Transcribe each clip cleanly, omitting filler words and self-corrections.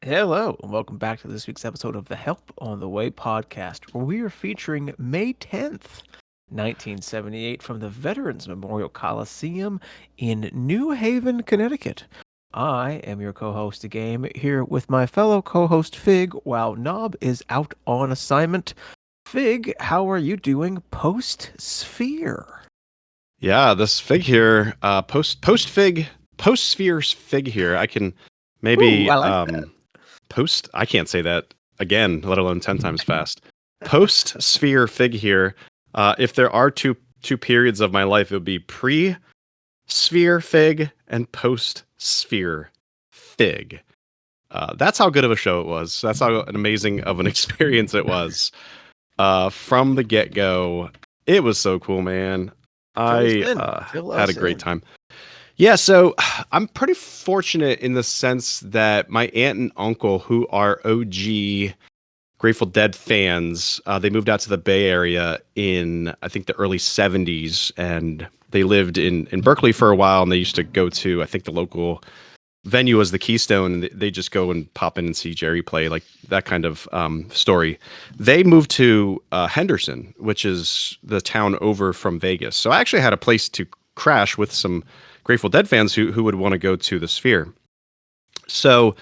Hello, and welcome back to this week's episode of the Help on the Way podcast, where we are featuring May 10th, 1978, from the Veterans Memorial Coliseum in New Haven, Connecticut. I am your co-host again, here with my fellow co-host FiG, while Knob is out on assignment. FiG, how are you doing post-sphere? Yeah, this FiG here, post-FiG, post-sphere's FiG here. I can maybe Ooh, I like that. I can't say that again, let alone 10 times fast. Post-sphere FiG here. If there are two periods of my life, it would be pre-sphere FiG and post-sphere FiG. That's how good of a show it was. That's how amazing of an experience it was. From the get-go, it was so cool, man. I had a great time. Yeah, so I'm pretty fortunate in the sense that my aunt and uncle, who are OG Grateful Dead fans, they moved out to the Bay Area in, I think, the early 70s, and they lived in Berkeley for a while, and they used to go to, I think, the local venue was the Keystone, and they just go and pop in and see Jerry play, like that kind of story. They moved to Henderson, which is the town over from Vegas. So I actually had a place to crash with some Grateful Dead fans who would want to go to the Sphere. So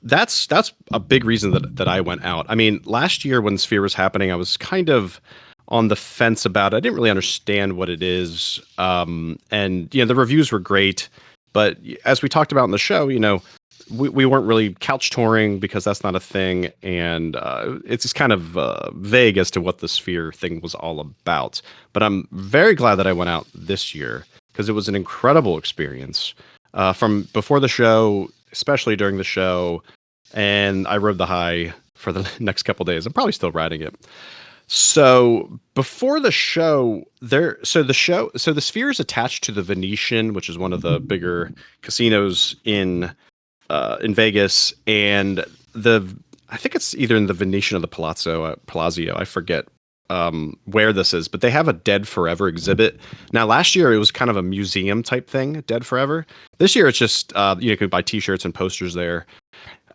that's a big reason that I went out. I mean, last year when Sphere was happening, I was kind of on the fence about it. I didn't really understand what it is. And, the reviews were great. But as we talked about in the show, we weren't really couch touring because that's not a thing. And it's just kind of vague as to what the Sphere thing was all about. But I'm very glad that I went out this year because it was an incredible experience from before the show, especially during the show. And I rode the high for the next couple of days. I'm probably still riding it. So before the show, the Sphere is attached to the Venetian, which is one of the bigger casinos in Vegas, and I think it's either in the Venetian or the Palazzo. I forget where this is, but they have a Dead Forever exhibit. Now, last year it was kind of a museum type thing, Dead Forever. This year it's just you can buy T-shirts and posters there.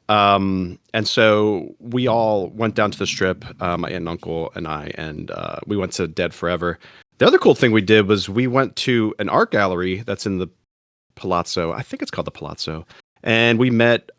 And so we all went down to the Strip, my aunt and uncle and I, and we went to Dead Forever. The other cool thing we did was we went to an art gallery that's in the Palazzo. I think it's called the Palazzo. And we met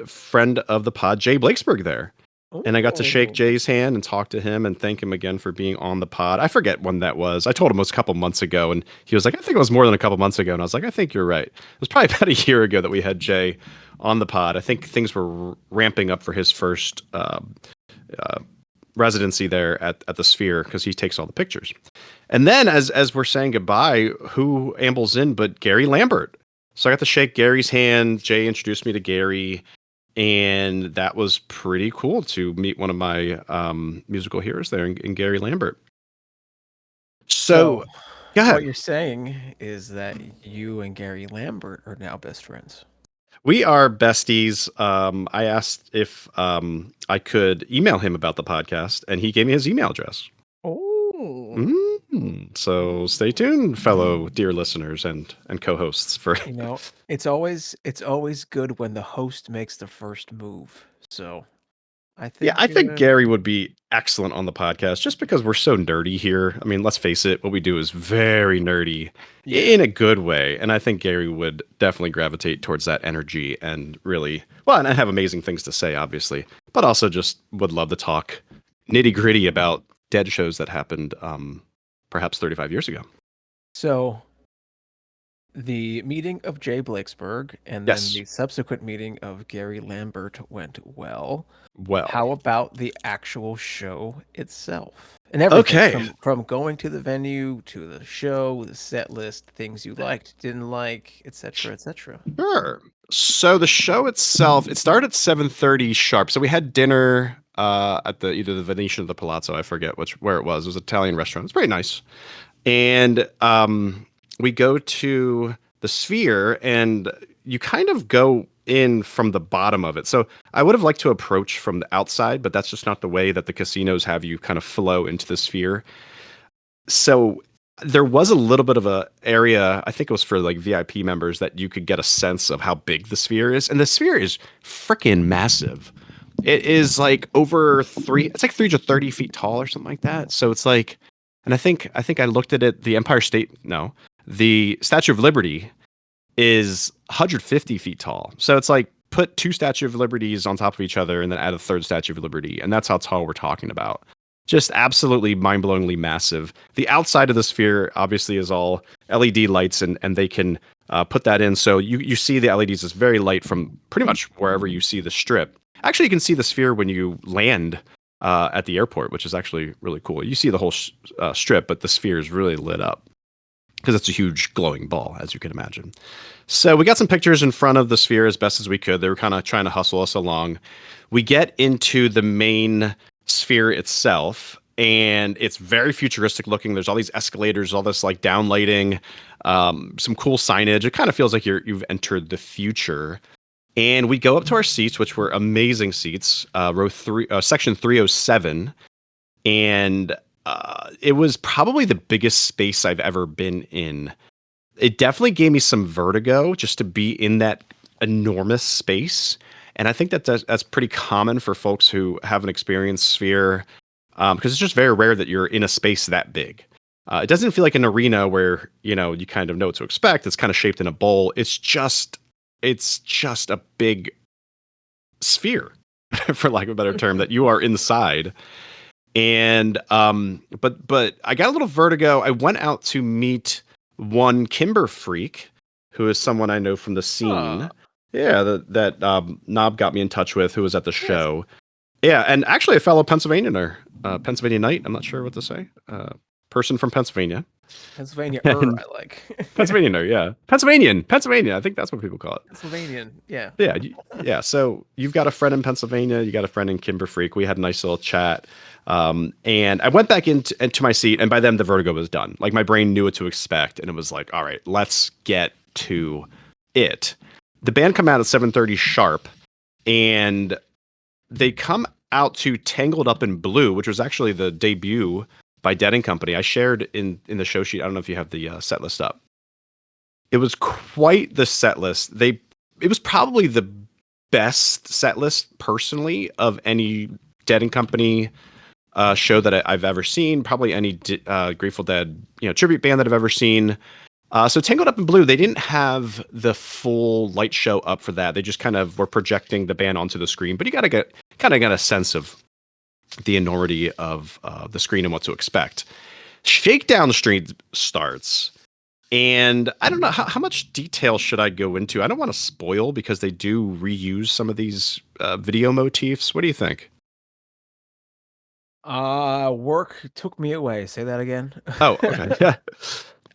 friend of the pod, Jay Blakesberg, there. Ooh. And I got to shake Jay's hand and talk to him and thank him again for being on the pod. I forget when that was. I told him it was a couple months ago, and he was like, I think it was more than a couple months ago. And I was like, I think you're right. It was probably about a year ago that we had Jay on the pod. I think things were ramping up for his first residency there at the Sphere because he takes all the pictures. And then as we're saying goodbye, who ambles in but Gary Lambert? So I got to shake Gary's hand. Jay introduced me to Gary, and that was pretty cool to meet one of my musical heroes there in Gary Lambert. So go ahead. What you're saying is that you and Gary Lambert are now best friends. We are besties. I asked if I could email him about the podcast, and he gave me his email address. Oh. So stay tuned, fellow dear listeners and co-hosts. For it's always good when the host makes the first move. So I think Gary would be excellent on the podcast just because we're so nerdy here. I mean, let's face it, what we do is very nerdy in a good way. And I think Gary would definitely gravitate towards that energy and really, and I have amazing things to say, obviously, but also just would love to talk nitty gritty about Dead shows that happened perhaps 35 years ago. So the meeting of Jay Blakesberg and then the subsequent meeting of Gary Lambert went well. How about the actual show itself? And everything from going to the venue to the show, the set list, things you liked, didn't like, etc., etc. Sure. So the show itself, it started at 7:30 sharp. So we had dinner at either the Venetian or the Palazzo. I forget where it was. It was an Italian restaurant. It's pretty nice. And we go to the Sphere, and you kind of go in from the bottom of it. So I would have liked to approach from the outside, but that's just not the way that the casinos have you kind of flow into the sphere. So there was a little bit of a area, I think it was for like VIP members, that you could get a sense of how big the sphere is. And the sphere is freaking massive. It is like it's like 330 feet tall or something like that. So it's like, and I think I looked at it, the Statue of Liberty is 150 feet tall. So it's like put two Statue of Liberties on top of each other and then add a third Statue of Liberty. And that's how tall we're talking about. Just absolutely mind-blowingly massive. The outside of the sphere obviously is all LED lights, and they can put that in. So you see the LEDs is very light from pretty much wherever you see the strip. Actually, you can see the sphere when you land at the airport, which is actually really cool. You see the whole strip, but the sphere is really lit up because it's a huge glowing ball, as you can imagine. So we got some pictures in front of the sphere as best as we could. They were kind of trying to hustle us along. We get into the main sphere itself, and it's very futuristic looking. There's all these escalators, all this like downlighting, some cool signage. It kind of feels like you've entered the future. And we go up to our seats, which were amazing seats, section 307, and it was probably the biggest space I've ever been in. It definitely gave me some vertigo just to be in that enormous space. And I think that's pretty common for folks who haven't experienced Sphere, because it's just very rare that you're in a space that big. It doesn't feel like an arena where, you kind of know what to expect. It's kind of shaped in a bowl. It's just a big sphere, for lack of a better term, that you are inside. And but I got a little vertigo. I went out to meet one Kimber freak, who is someone I know from the scene. Yeah, that Knob got me in touch with, who was at the show. Yeah, and actually a fellow Pennsylvanianer, Pennsylvanianite, I'm not sure what to say. Person from Pennsylvania. Pennsylvania, I like. Pennsylvanianer, yeah. Pennsylvania, I think that's what people call it. Pennsylvanian, yeah. Yeah, so you've got a friend in Pennsylvania, you got a friend in Kimber Freak. We had a nice little chat. And I went back into my seat, and by then the vertigo was done. Like, my brain knew what to expect, and it was like, all right, let's get to it. The band come out at 7:30 sharp, and they come out to Tangled Up in Blue, which was actually the debut by Dead and Company. I shared in the show sheet. I don't know if you have the set list up. It was quite the set list. It was probably the best set list personally of any Dead and Company show that I've ever seen. Probably any Grateful Dead tribute band that I've ever seen. So Tangled Up in Blue, they didn't have the full light show up for that. They just kind of were projecting the band onto the screen. But you got to get a sense of the enormity of the screen and what to expect. Shakedown Street starts, and I don't know how much detail should I go into. I don't want to spoil because they do reuse some of these video motifs. What do you think? Work took me away. Say that again. Oh, okay. Yeah.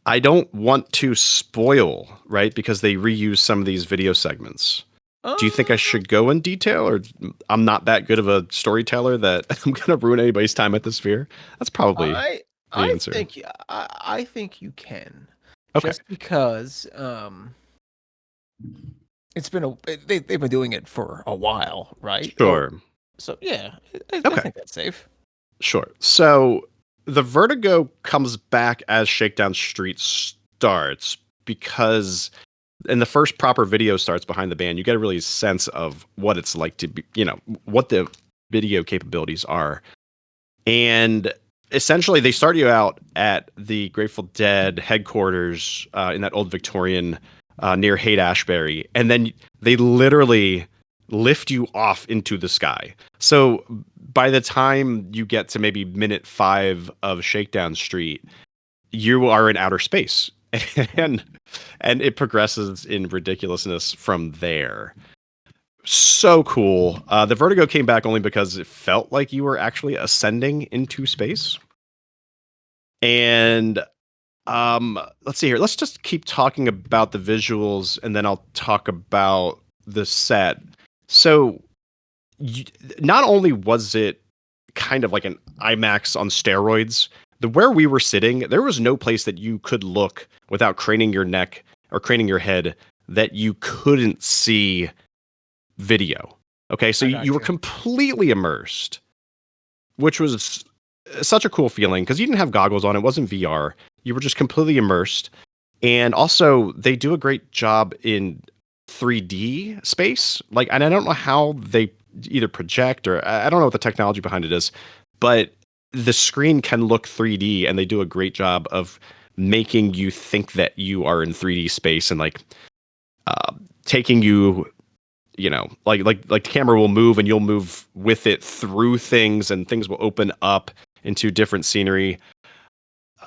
I don't want to spoil, right? Because they reuse some of these video segments. Do you think I should go in detail, or I'm not that good of a storyteller that I'm going to ruin anybody's time at the Sphere? That's probably the answer. I think you can. Okay. Just because it's been they've been doing it for a while, right? Sure. So yeah, I think that's safe. Sure. So the vertigo comes back as Shakedown Street starts, because in the first proper video starts behind the band, you get a really sense of what it's like to be, what the video capabilities are. And essentially they start you out at the Grateful Dead headquarters in that old Victorian near Haight-Ashbury. And then they literally lift you off into the sky. So by the time you get to maybe minute 5 of Shakedown Street, you are in outer space. And it progresses in ridiculousness from there. So cool. The vertigo came back only because it felt like you were actually ascending into space. And let's see here. Let's just keep talking about the visuals, and then I'll talk about the set. So not only was it kind of like an IMAX on steroids, where we were sitting, there was no place that you could look without craning your neck or craning your head that you couldn't see video. Okay, so I you got were you. completely immersed, which was such a cool feeling because you didn't have goggles on. It wasn't VR. You were just completely immersed. And also, they do a great job in 3D space. Like, and I don't know how they either project or I don't know what the technology behind it is, but the screen can look 3D, and they do a great job of making you think that you are in 3D space and like uh, taking you, like the camera will move and you'll move with it through things, and things will open up into different scenery.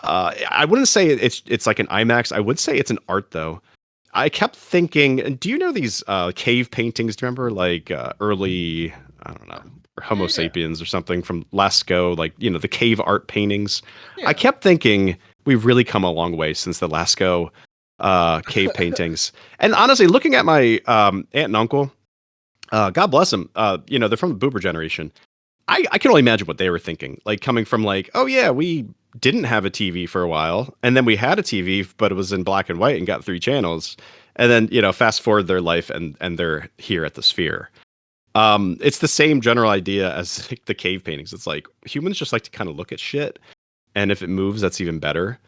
I wouldn't say it's like an IMAX. I would say it's an art though. I kept thinking, do you know these cave paintings? Do you remember like early, I don't know, Homo Yeah, sapiens or something from Lascaux, like, the cave art paintings? I yeah. kept thinking we've really come a long way since the Lascaux cave paintings. And honestly, looking at my aunt and uncle, God bless them, they're from the boomer generation. I can only imagine what they were thinking. Like coming from like, oh yeah, we didn't have a TV for a while, and then we had a TV, but it was in black and white and got 3 channels. And then, fast forward their life and they're here at the Sphere. It's the same general idea as like, the cave paintings. It's like humans just like to kind of look at shit, and if it moves, that's even better.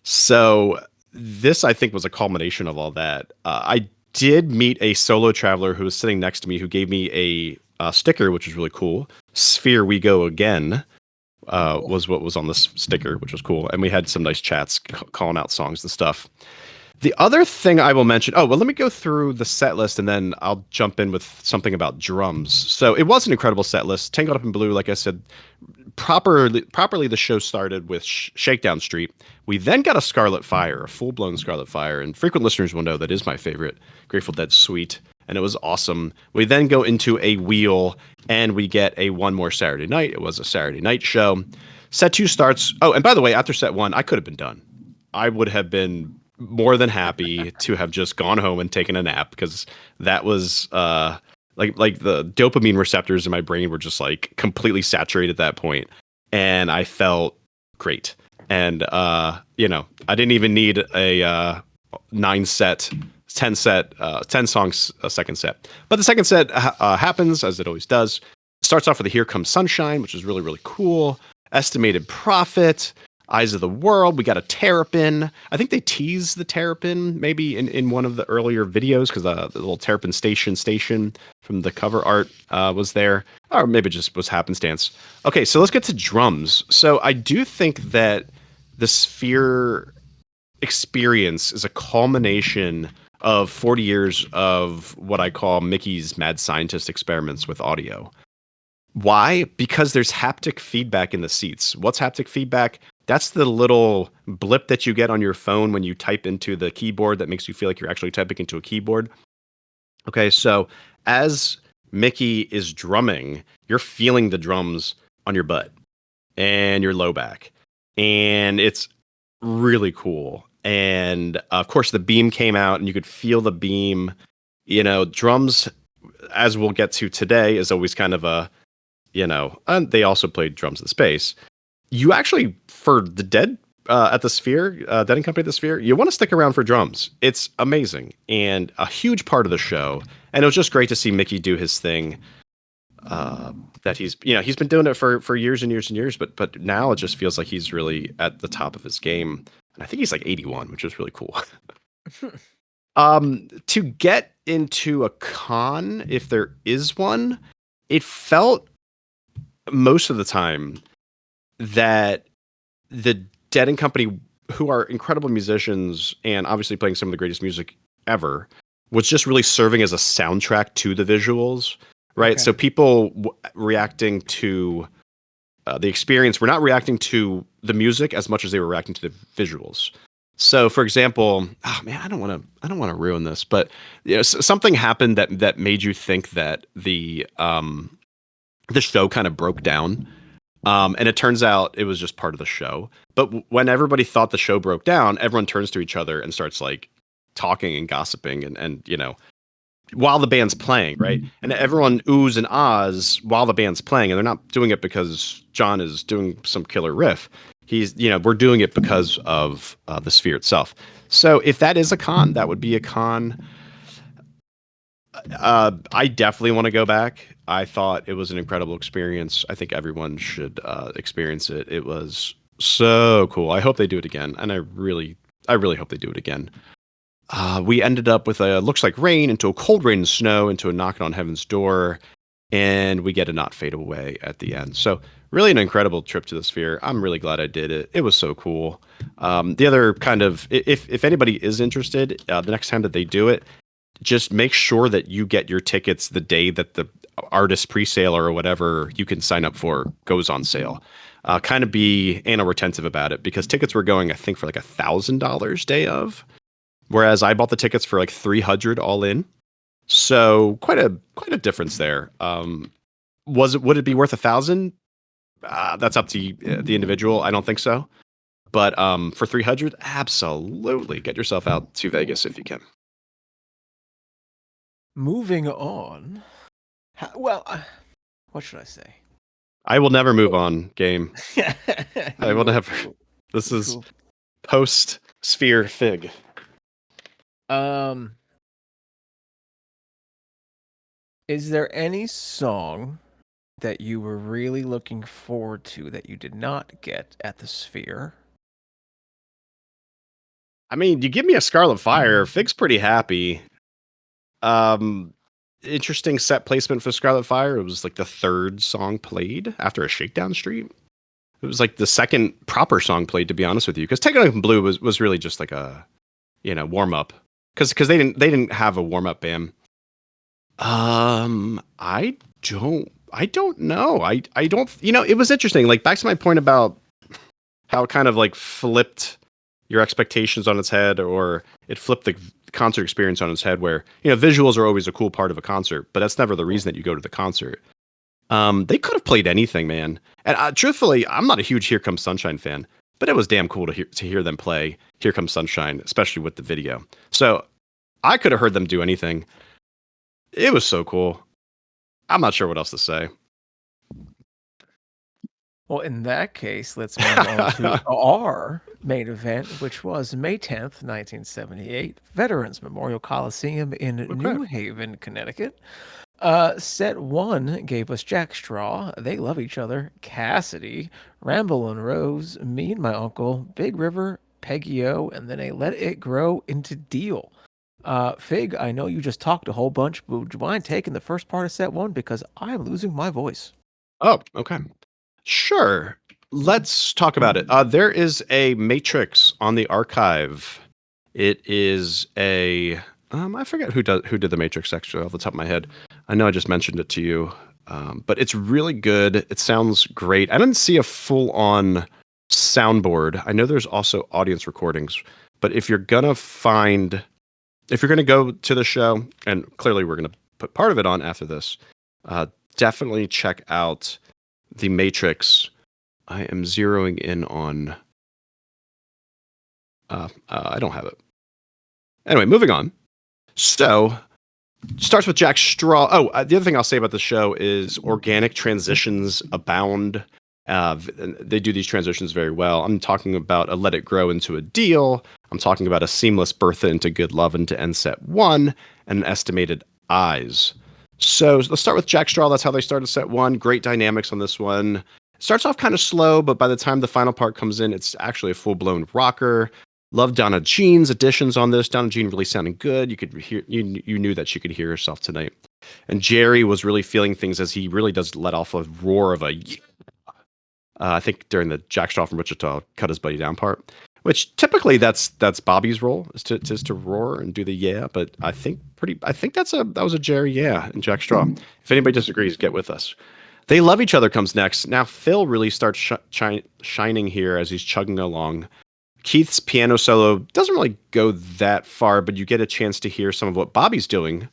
So this, I think, was a culmination of all that. I did meet a solo traveler who was sitting next to me who gave me a sticker, which was really cool. Sphere, we go again. Cool. Was what was on this sticker, which was cool, and we had some nice chats calling out songs and stuff. The other thing I will mention, oh, well, let me go through the set list and then I'll jump in with something about drums. So it was an incredible set list. Tangled Up in Blue, like I said, properly the show started with Shakedown Street. We then got a Scarlet Fire, a full-blown Scarlet Fire, and frequent listeners will know that is my favorite Grateful Dead suite, and it was awesome. We then go into a wheel, and we get a One More Saturday Night. It was a Saturday night show. Set 2 starts. Oh, and by the way, after set 1, I could have been done. I would have been more than happy to have just gone home and taken a nap because that was like the dopamine receptors in my brain were just like completely saturated at that point, and I felt great. And I didn't even need a 9 set 10 songs a second set. But the second set happens as it always does. Starts off with a Here Comes Sunshine, which is really, really cool. Estimated Profit, Eyes of the World. We got a Terrapin. I think they teased the Terrapin maybe in one of the earlier videos because the little Terrapin station from the cover art was there. Or maybe it just was happenstance. Okay, so let's get to drums. So I do think that the Sphere experience is a culmination of 40 years of what I call Mickey's mad scientist experiments with audio. Why? Because there's haptic feedback in the seats. What's haptic feedback? That's the little blip that you get on your phone when you type into the keyboard that makes you feel like you're actually typing into a keyboard. Okay, so as Mickey is drumming, you're feeling the drums on your butt and your low back. And it's really cool. And of course, the beam came out and you could feel the beam. Drums, as we'll get to today, is always kind of and they also played drums in space. You actually, for the Dead at the Sphere, Dead and Company at the Sphere, you want to stick around for drums. It's amazing and a huge part of the show. And it was just great to see Mickey do his thing. That he's been doing it for years and years and years, but now it just feels like he's really at the top of his game. And I think he's like 81, which is really cool. To get into a con, if there is one, it felt most of the time that the Dead and Company, who are incredible musicians and obviously playing some of the greatest music ever, was just really serving as a soundtrack to the visuals, right? Okay. So people reacting to the experience were not reacting to the music as much as they were reacting to the visuals. So, for example, oh man, I don't want to ruin this, but something happened that made you think that the show kind of broke down. And it turns out it was just part of the show. But when everybody thought the show broke down, everyone turns to each other and starts like talking and gossiping and while the band's playing, right? And everyone oohs and ahs while the band's playing, and they're not doing it because John is doing some killer riff. We're doing it because of the Sphere itself. So if that is a con, that would be a con. I definitely want to go back. I thought it was an incredible experience. I think everyone should experience it. It was so cool. I hope they do it again, and I really hope they do it again. We ended up with a looks like rain into a cold rain and snow into a knocking on heaven's door, and we get a not fade away at the end. So really an incredible trip to the Sphere. I'm really glad I did it. It was so cool. The other kind of if anybody is interested, the next time that they do it, just make sure that you get your tickets the day that the artist presale or whatever you can sign up for goes on sale. Kind of be anal retentive about it because tickets were going, I think, for like $1,000 day of, whereas I bought the tickets for like 300 all in. So quite a difference there. Would it be worth 1,000? That's up to the individual. I don't think so. But for 300, absolutely get yourself out to Vegas if you can. Moving on. Well, what should I say? I will never move on, game. I will You- never. This is Cool. post Sphere Fig. Is there any song that you were really looking forward to that you did not get at the Sphere? I mean, you give me a Scarlet Fire, Fig's pretty happy. Interesting set placement for Scarlet Fire. It was like the third song played after a Shakedown Street. It was like the second proper song played, to be honest with you, because Techno Blue was really just like a warm up because they didn't have a warm up band. I don't know. I don't. It was interesting. Like back to my point about how it kind of like flipped your expectations on its head, or it flipped the concert experience on its head. Where visuals are always a cool part of a concert, but that's never the reason that you go to the concert. They could have played anything, man. And truthfully, I'm not a huge Here Comes Sunshine fan, but it was damn cool to hear them play Here Comes Sunshine, especially with the video. So I could have heard them do anything. It was so cool. I'm not sure what else to say. Well, in that case, let's move on to our main event, which was May 10th, 1978, Veterans Memorial Coliseum in New Haven, Connecticut. Set 1 gave us Jack Straw, They Love Each Other, Cassidy, Ramble On Rose, Me and My Uncle, Big River, Peggy-O, and then a Let It Grow into Deal. Fig, I know you just talked a whole bunch, but would you mind taking the first part of set 1 because I'm losing my voice? Oh, okay. Sure. Let's talk about it. There is a Matrix on the archive. It is a I forget who did the Matrix extra off the top of my head. I know I just mentioned it to you, but it's really good. It sounds great. I didn't see a full on soundboard. I know there's also audience recordings, but if you're gonna go to the show, and clearly we're gonna put part of it on after this, definitely check out the Matrix. I am zeroing in on. I don't have it. Anyway, moving on. So, starts with Jack Straw. Oh, the other thing I'll say about the show is organic transitions abound. They do these transitions very well. I'm talking about a Let It Grow into a Deal. I'm talking about a seamless Bertha into Good Lovin' to end set 1, and an estimated Eyes. So let's start with Jack Straw. That's how they started set 1. Great dynamics on this one. Starts off kind of slow, but by the time the final part comes in, it's actually a full-blown rocker. Love Donna Jean's additions on this. Donna Jean really sounding good. You could hear, you knew that she could hear herself tonight. And Jerry was really feeling things as he really does let off a roar of a yeah. I think during the Jack Straw from Wichita cut his buddy down part, which typically that's Bobby's role is to roar and do the yeah. But I think that was a Jerry yeah and Jack Straw. If anybody disagrees, get with us. They Love Each Other comes next. Now Phil really starts shining here as he's chugging along. Keith's piano solo doesn't really go that far, but you get a chance to hear some of what Bobby's doing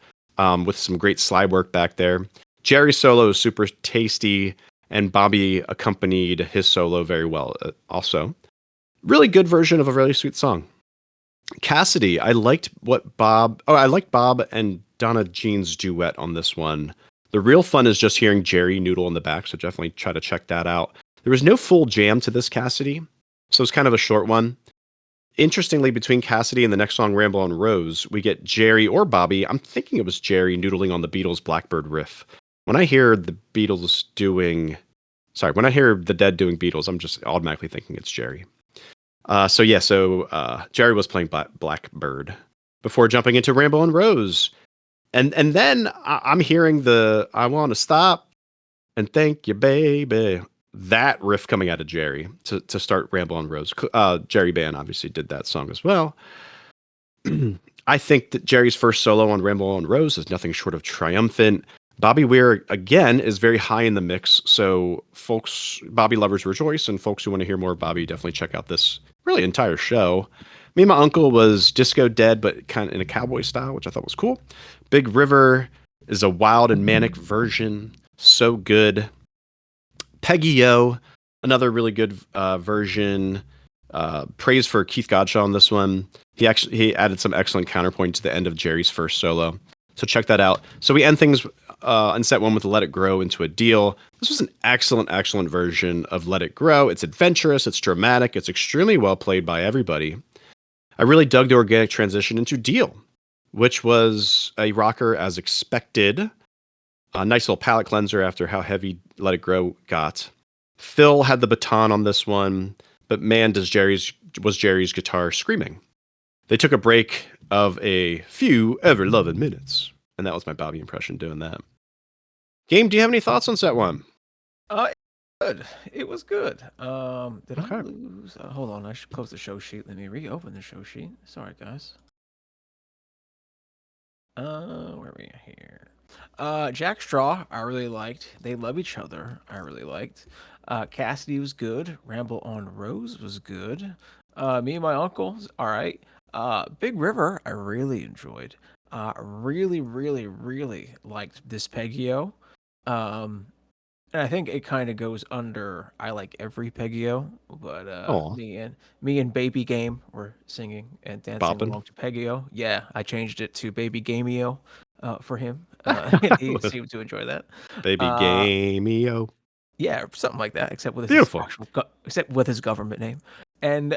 with some great slide work back there. Jerry's solo is super tasty, and Bobby accompanied his solo very well also. Really good version of a really sweet song. Cassidy, I liked Bob and Donna Jean's duet on this one. The real fun is just hearing Jerry noodle in the back, so definitely try to check that out. There was no full jam to this Cassidy, so it's kind of a short one. Interestingly, between Cassidy and the next song, Ramble on Rose, we get Jerry or Bobby. I'm thinking it was Jerry noodling on the Beatles' Blackbird riff. When I hear the Beatles doing, sorry, when I hear the Dead doing Beatles, I'm just automatically thinking it's Jerry. So Jerry was playing Blackbird before jumping into Ramble on Rose. And then I'm hearing the I want to stop and thank you, baby. That riff coming out of Jerry to start Ramble on Rose. Jerry Band obviously did that song as well. I think that Jerry's first solo on Ramble on Rose is nothing short of triumphant. Bobby Weir, again, is very high in the mix. So folks, Bobby lovers rejoice, and folks who want to hear more of Bobby, definitely check out this really entire show. Me and my uncle was disco dead, but kind of in a cowboy style, which I thought was cool. Big River is a wild and manic version. So good. Peggy-O, another really good version. Praise for Keith Godshaw on this one. He added some excellent counterpoint to the end of Jerry's first solo. So check that out. So we end things in set one with Let It Grow into a Deal. This was an excellent version of Let It Grow. It's adventurous, it's dramatic, it's extremely well played by everybody. I really dug the organic transition into Deal, which was a rocker as expected. A nice little palate cleanser after how heavy Let It Grow got. Phil had the baton on this one, but man, was Jerry's guitar screaming. They took a break of a few ever-loving minutes, and that was my Bobby impression doing that. Game, do you have any thoughts on set one? Good. It was good. Did Okay. I lose? Hold on, I should close the show sheet. Let me reopen the show sheet. Sorry, guys. Where are we here? Jack Straw, I really liked. They Love Each Other, I really liked. Cassidy was good. Ramble on Rose was good. Me and my uncles, all right. Big River, I really enjoyed. Really liked this Peggy-O. And I think it kind of goes under I like every Peggy-O, but me and Baby Game were singing and dancing Bopping. along to Peggy-O. Yeah, I changed it to Baby Gamey-O for him, and he seemed to enjoy that. Baby Uh, Gamey-O. yeah, something like that, except with his Beautiful. except with his government name. And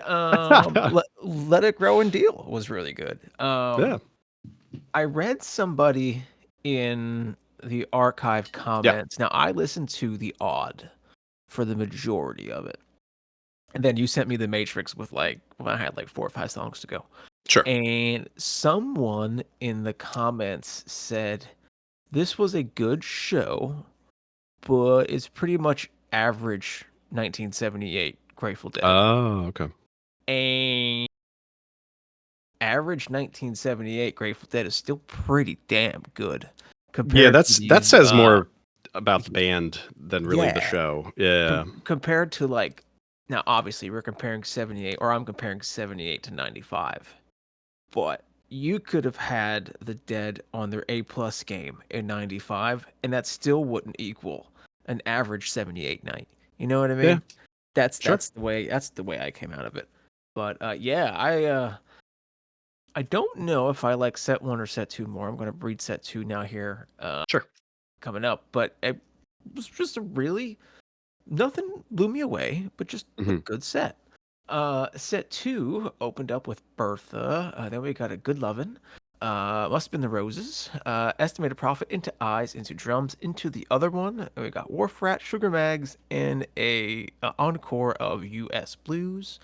Let It Grow and Deal was really good. Yeah. I read somebody in the archive comments. Now I listened to the Odd for the majority of it, and then you sent me the Matrix with when I had 4 or 5 songs to go. Sure. And someone in the comments said this was a good show, but it's pretty much average 1978 Grateful Dead. Oh, okay. And average 1978 Grateful Dead is still pretty damn good. That says more about the band than really the show. Yeah. Compared to now obviously we're comparing 78, or I'm comparing 78 to 95. But you could have had the Dead on their A+ game in 95 and that still wouldn't equal an average 78 night. You know what I mean? Yeah. That's the way I came out of it. But I don't know if I like set 1 or set 2 more. I'm going to read set 2 now here. Sure. Coming up, but it was just nothing blew me away, but just a good set. Set 2 opened up with Bertha. Then we got a Good Lovin'. Must have been the Roses. Estimated Profit, Into Eyes, Into Drums, Into the Other One. And we got Wharf Rat, Sugar Mags, and a encore of U.S. Blues.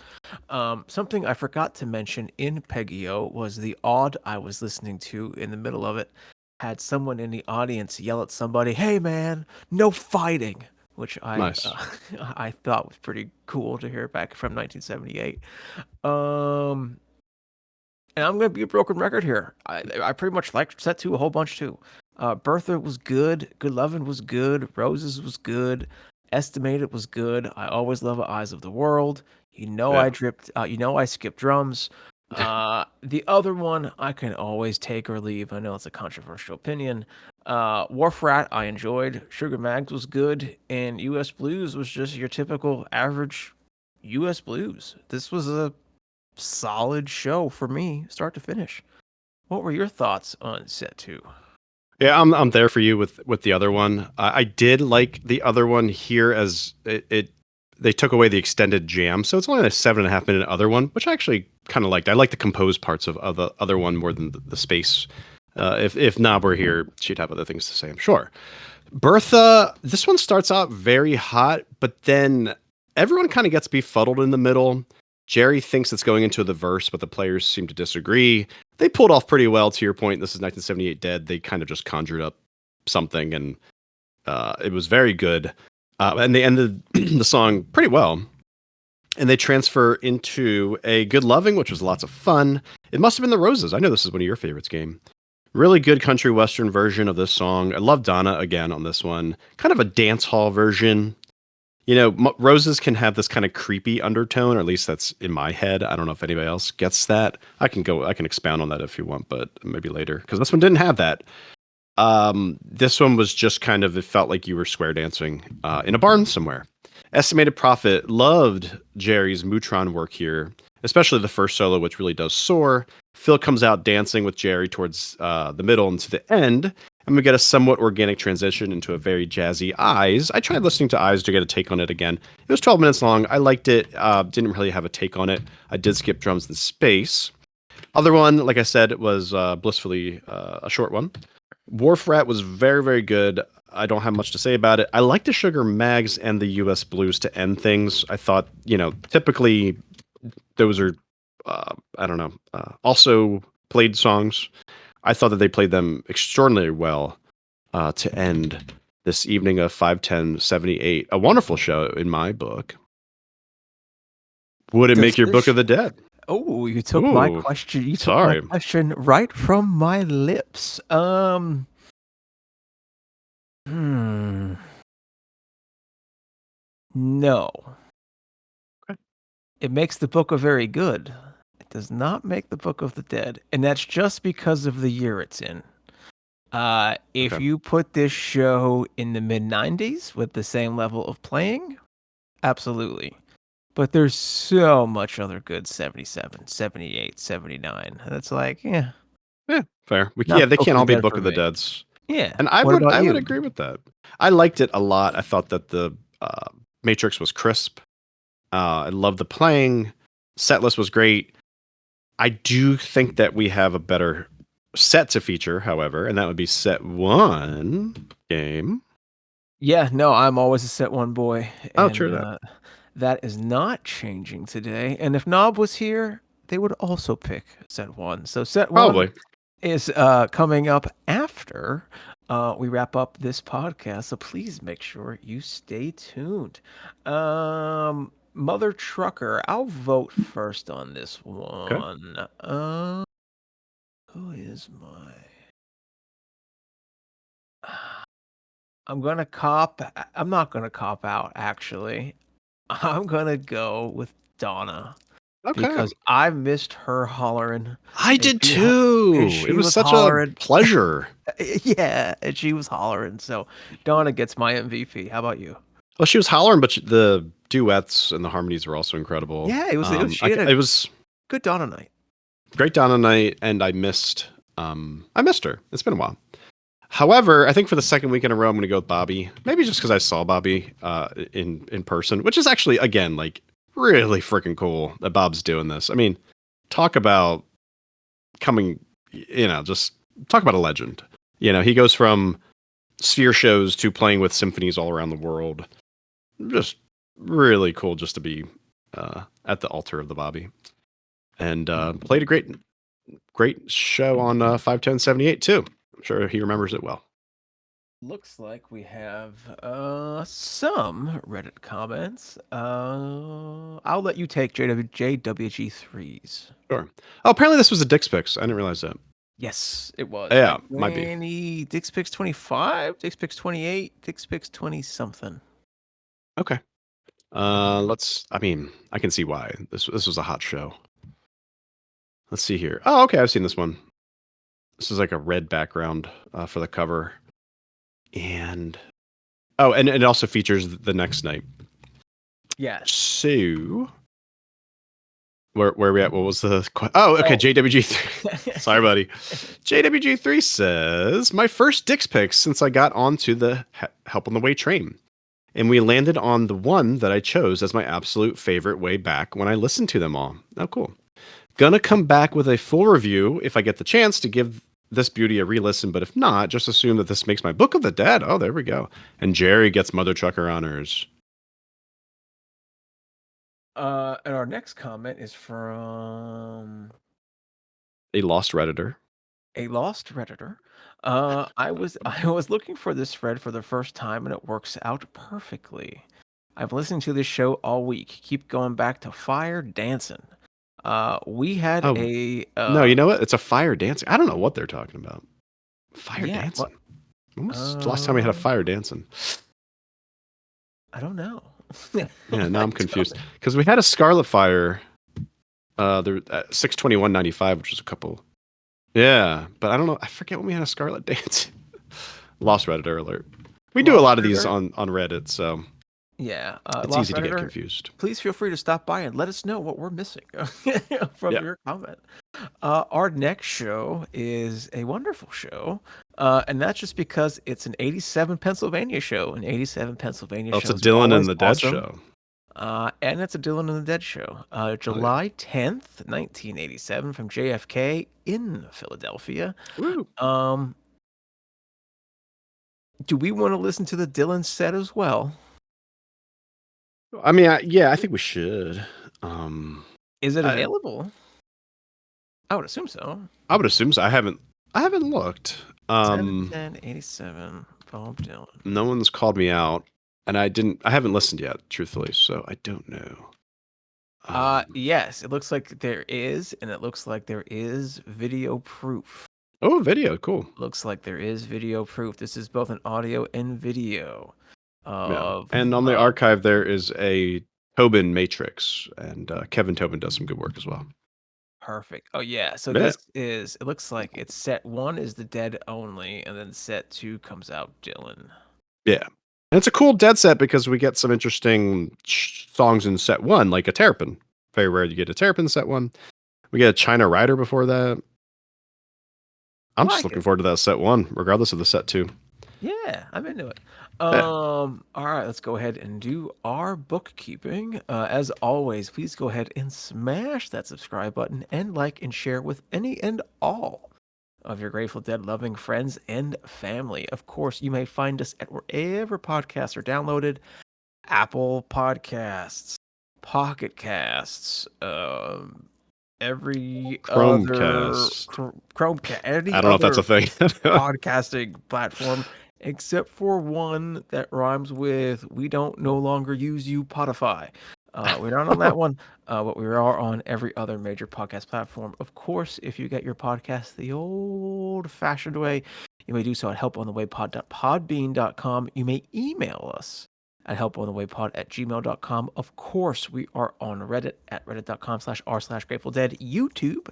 Something I forgot to mention in Peggy-O was the Odd I was listening to in the middle of it had someone in the audience yell at somebody, "Hey man, no fighting," which I thought was pretty cool to hear back from 1978. And I'm going to be a broken record here. I pretty much liked set 2 a whole bunch too. Bertha was good. Good Lovin' was good. Roses was good. Estimated was good. I Always Love Eyes of the World. I dripped. I skipped drums. The other one I can always take or leave. I know it's a controversial opinion. Wharf Rat I enjoyed. Sugar Mags was good. And U.S. Blues was just your typical average U.S. Blues. This was a solid show for me, start to finish. What were your thoughts on set 2? Yeah, I'm there for you with the other one. I did like the other one here as it they took away the extended jam, so it's only a 7.5 minute other one, which I actually kind of liked. I like the composed parts of the other one more than the space. If Knob were here, she'd have other things to say, I'm sure. Bertha, this one starts out very hot, but then everyone kind of gets befuddled in the middle. Jerry thinks it's going into the verse, but the players seem to disagree. They pulled off pretty well, to your point. This is 1978 Dead. They kind of just conjured up something, and it was very good. And they ended the song pretty well. And they transfer into a Good Loving, which was lots of fun. It must have been the Roses. I know this is one of your favorites, Game. Really good country western version of this song. I love Donna again on this one. Kind of a dance hall version. You know, Roses can have this kind of creepy undertone, or at least that's in my head. I don't know if anybody else gets that. I can expound on that if you want, but maybe later, because this one didn't have that. This one was just kind of, it felt like you were square dancing in a barn somewhere. Estimated Prophet loved Jerry's Mutron work here, especially the first solo, which really does soar. Phil comes out dancing with Jerry towards the middle and to the end, and we get a somewhat organic transition into a very jazzy Eyes. I tried listening to Eyes to get a take on it again. It was 12 minutes long. I liked it. Didn't really have a take on it. I did skip drums and space. Other one, like I said, was blissfully a short one. Wharf Rat was very, very good. I don't have much to say about it. I like the Sugar Mags and the US Blues to end things. I thought, typically those are, also played songs. I thought that they played them extraordinarily well to end this evening of 5/10/78. A wonderful show in my book. Would it make your Book of the Dead? Oh, you took my question. You took my question right from my lips. No. Okay. It makes the book a very good. It does not make the Book of the Dead, and that's just because of the year it's in. If you put this show in the mid-90s with the same level of playing, absolutely. But there's so much other good 77, 78, 79. And it's like, yeah. Yeah, fair. They can't all be Book of the Deads. Yeah. And I would agree with that. I liked it a lot. I thought that the Matrix was crisp. I love the playing. Setlist was great. I do think that we have a better set to feature, however, and that would be set 1 Game. Yeah, no, I'm always a set 1 boy. Oh, true that. That is not changing today. And if Knob was here, they would also pick set 1. So set 1 Probably is coming up after we wrap up this podcast. So please make sure you stay tuned. Mother Trucker, I'll vote first on this one. Okay. Who is my... I'm not gonna cop out, actually. I'm gonna go with Donna. Okay. Because I missed her hollering. I did too. It was such a pleasure. Yeah, and she was hollering. So Donna gets my MVP. How about you? Well, she was hollering, but the duets and the harmonies were also incredible. Yeah, it was good Donna night. Great Donna night, and I missed her. It's been a while. However, I think for the second week in a row, I'm going to go with Bobby. Maybe just because I saw Bobby in person, which is actually, again, like really freaking cool that Bob's doing this. I mean, talk about just talk about a legend. He goes from sphere shows to playing with symphonies all around the world. Just really cool just to be at the altar of the Bobby. And played a great show on 5/10/78 too. I'm sure he remembers it well. Looks like we have some Reddit comments. I'll let you take JWG3s. Sure. Oh, apparently this was a Dick's Picks. I didn't realize that. Yes, it was. Yeah, might be. Dick's Picks 25, Dick's Picks 28, Dick's Picks 20 something. Okay. I can see why. This was a hot show. Let's see here. Oh, okay, I've seen this one. This is like a red background for the cover. And it also features the next night. Yeah. So where are we at? What was the okay, JWG3. Sorry, buddy. JWG3 says, my first Dick's Picks since I got onto the Help on the Way train. And we landed on the one that I chose as my absolute favorite way back when I listened to them all. Oh, cool. Gonna come back with a full review if I get the chance to give this beauty a re-listen, but if not, just assume that this makes my Book of the Dead. Oh, there we go. And Jerry gets Mother Trucker honors. And our next comment is from A lost Redditor. a lost redditor. I was looking for this thread for the first time, and it works out perfectly. I've listened to this show all week. Keep going back to fire dancing. We had Oh, a no, you know what? It's a fire dancing. I don't know what they're talking about. Fire yeah. What? dancing? When was the last time we had a fire dancing? I don't know. Yeah, now I I'm confused. don't. Because we had a Scarlet Fire there at 6/21/95, which was a couple. Yeah, but I don't know. I forget when we had a Scarlet Dance. Lost Redditor alert. We do a Lost lot of these redditor. on Reddit, so Yeah, it's lost easy to get redditor. confused. Please feel free to stop by and let us know what we're missing from Yeah. your comment. Our next show is a wonderful show, and that's just because it's an 87 Pennsylvania show. An 87 Pennsylvania Oh, it's a shows are Dylan and always the Dead awesome. show. And it's a Dylan and the Dead show. Oh, yeah. July 10th, 1987 from JFK in Philadelphia. Woo. Um, do we want to listen to the Dylan set as well? I mean, yeah, I think we should. Is it I, available? I would assume so. I would assume so. I haven't looked. 7/10/87, Bob Dylan. No one's called me out, and I haven't listened yet, truthfully, so I don't know. Yes, it looks like there is, and it looks like there is video proof. Oh, video, cool. Looks like there is video proof. This is both an audio and video Yeah, of and on the archive there is a Tobin Matrix, and Kevin Tobin does some good work as well. perfect. Oh yeah, so Yeah. this is, it looks like it's set 1 is the Dead only, and then set 2 comes out Dylan. Yeah. And it's a cool Dead set because we get some interesting songs in set 1, like a Terrapin. Very rare you get a Terrapin set 1. We get a China Rider before that. I'm just looking forward to that set 1, regardless of the set 2. Yeah, I'm into it. Yeah. All right, let's go ahead and do our bookkeeping. As always, please go ahead and smash that subscribe button and like and share with any and all of your Grateful Dead loving friends and family. Of course, you may find us at wherever podcasts are downloaded: Apple Podcasts, Pocket Casts, every other Chromecast. Chromecast, any I don't know if that's other a thing. podcasting platform, except for one that rhymes with "We don't no longer use you, Spotify." We're not on that one, but we are on every other major podcast platform. Of course, if you get your podcast the old-fashioned way, you may do so at helponthewaypod.podbean.com. You may email us at helponthewaypod@gmail.com. Of course, we are on Reddit at reddit.com/r/GratefulDead, YouTube,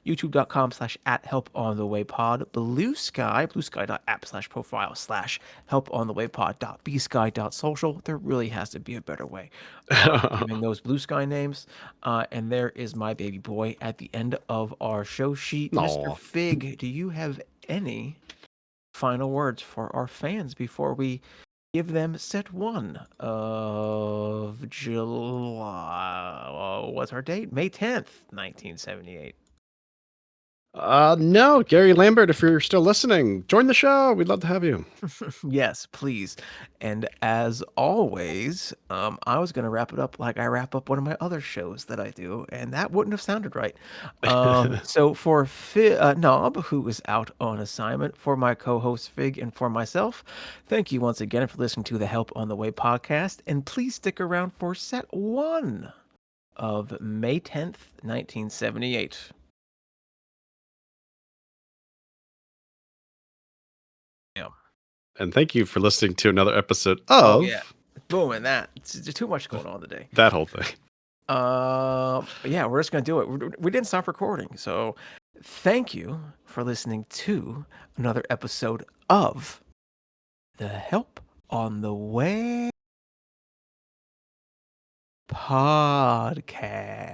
youtube.com/@helponthewaypod, Blue Sky, bluesky.app/profile/helponthewaypod.bsky.social. There really has to be a better way of giving those Blue Sky names. And there is my baby boy at the end of our show sheet. Mr. Aw. Fig, do you have any final words for our fans before we give them set 1 of July? What's our date? May 10th, 1978. No, Gary Lambert, if you're still listening, join the show. We'd love to have you. Yes, please. And as always, I was going to wrap it up like I wrap up one of my other shows that I do, and that wouldn't have sounded right. So for Knob, who is out on assignment, for my co-host Fig, and for myself, thank you once again for listening to the Help on the Way podcast, and please stick around for set 1 of May 10th, 1978. Yeah. And thank you for listening to another episode Oh of yeah. Boom, and that. It's too much going on today. that whole thing. Yeah, we're just gonna do it. We didn't stop recording, so thank you for listening to another episode of the Help on the Way podcast.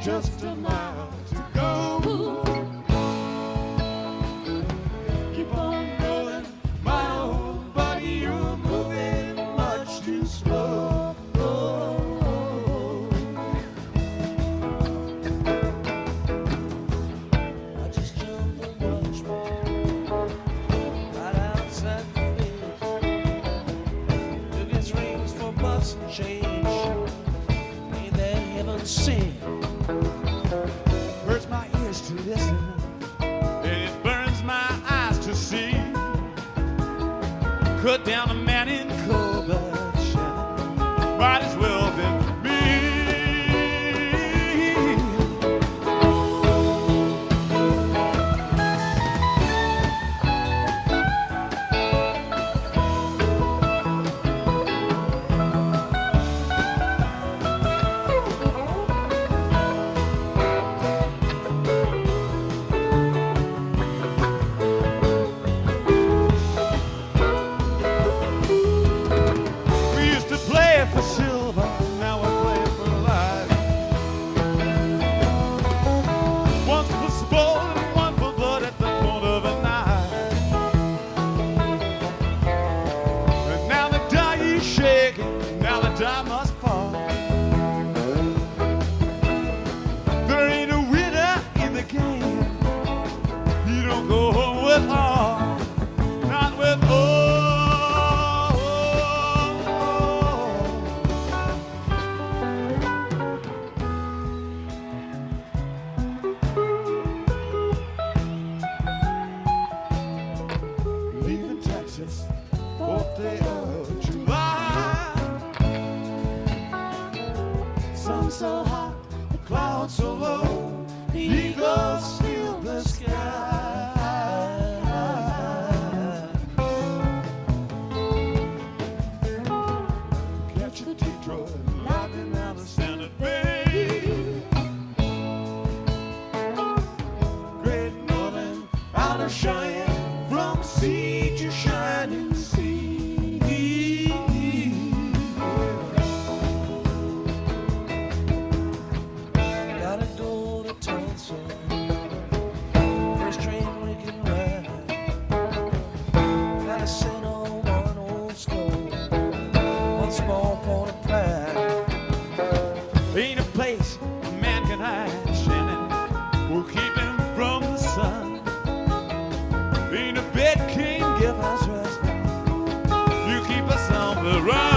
just a mile to go. Keep on going, my old buddy, you're moving much too slow. I just jumped the lunch bar right outside the fence. Took his rings for bucks and change. Ain't that heaven sent? Hurts my ears to listen, and it burns my eyes to see. Cut down a man in cold blood shining, might as well been me. We used to play for silver, now we play for life. One for sport and one for blood at the point of a knife. And now the die is shaking, now the die must fall. There ain't a winner in the game. You don't go home with all, not with all. Leaving Texas, 4th day of July. Sun so hot, the clouds so low, the eagles fill the sky. Catch a Detroit, riding down the Santa Fe. Great Northern, out of Cheyenne, from sea to shining sea. Gotta go to Tulsa, first train we can ride. Gotta sit on one old skull, one small point of pride. Ain't a place a man can hide, Shannon, will keep him from the sun. Ain't a bed can give us rest, you keep us on the run.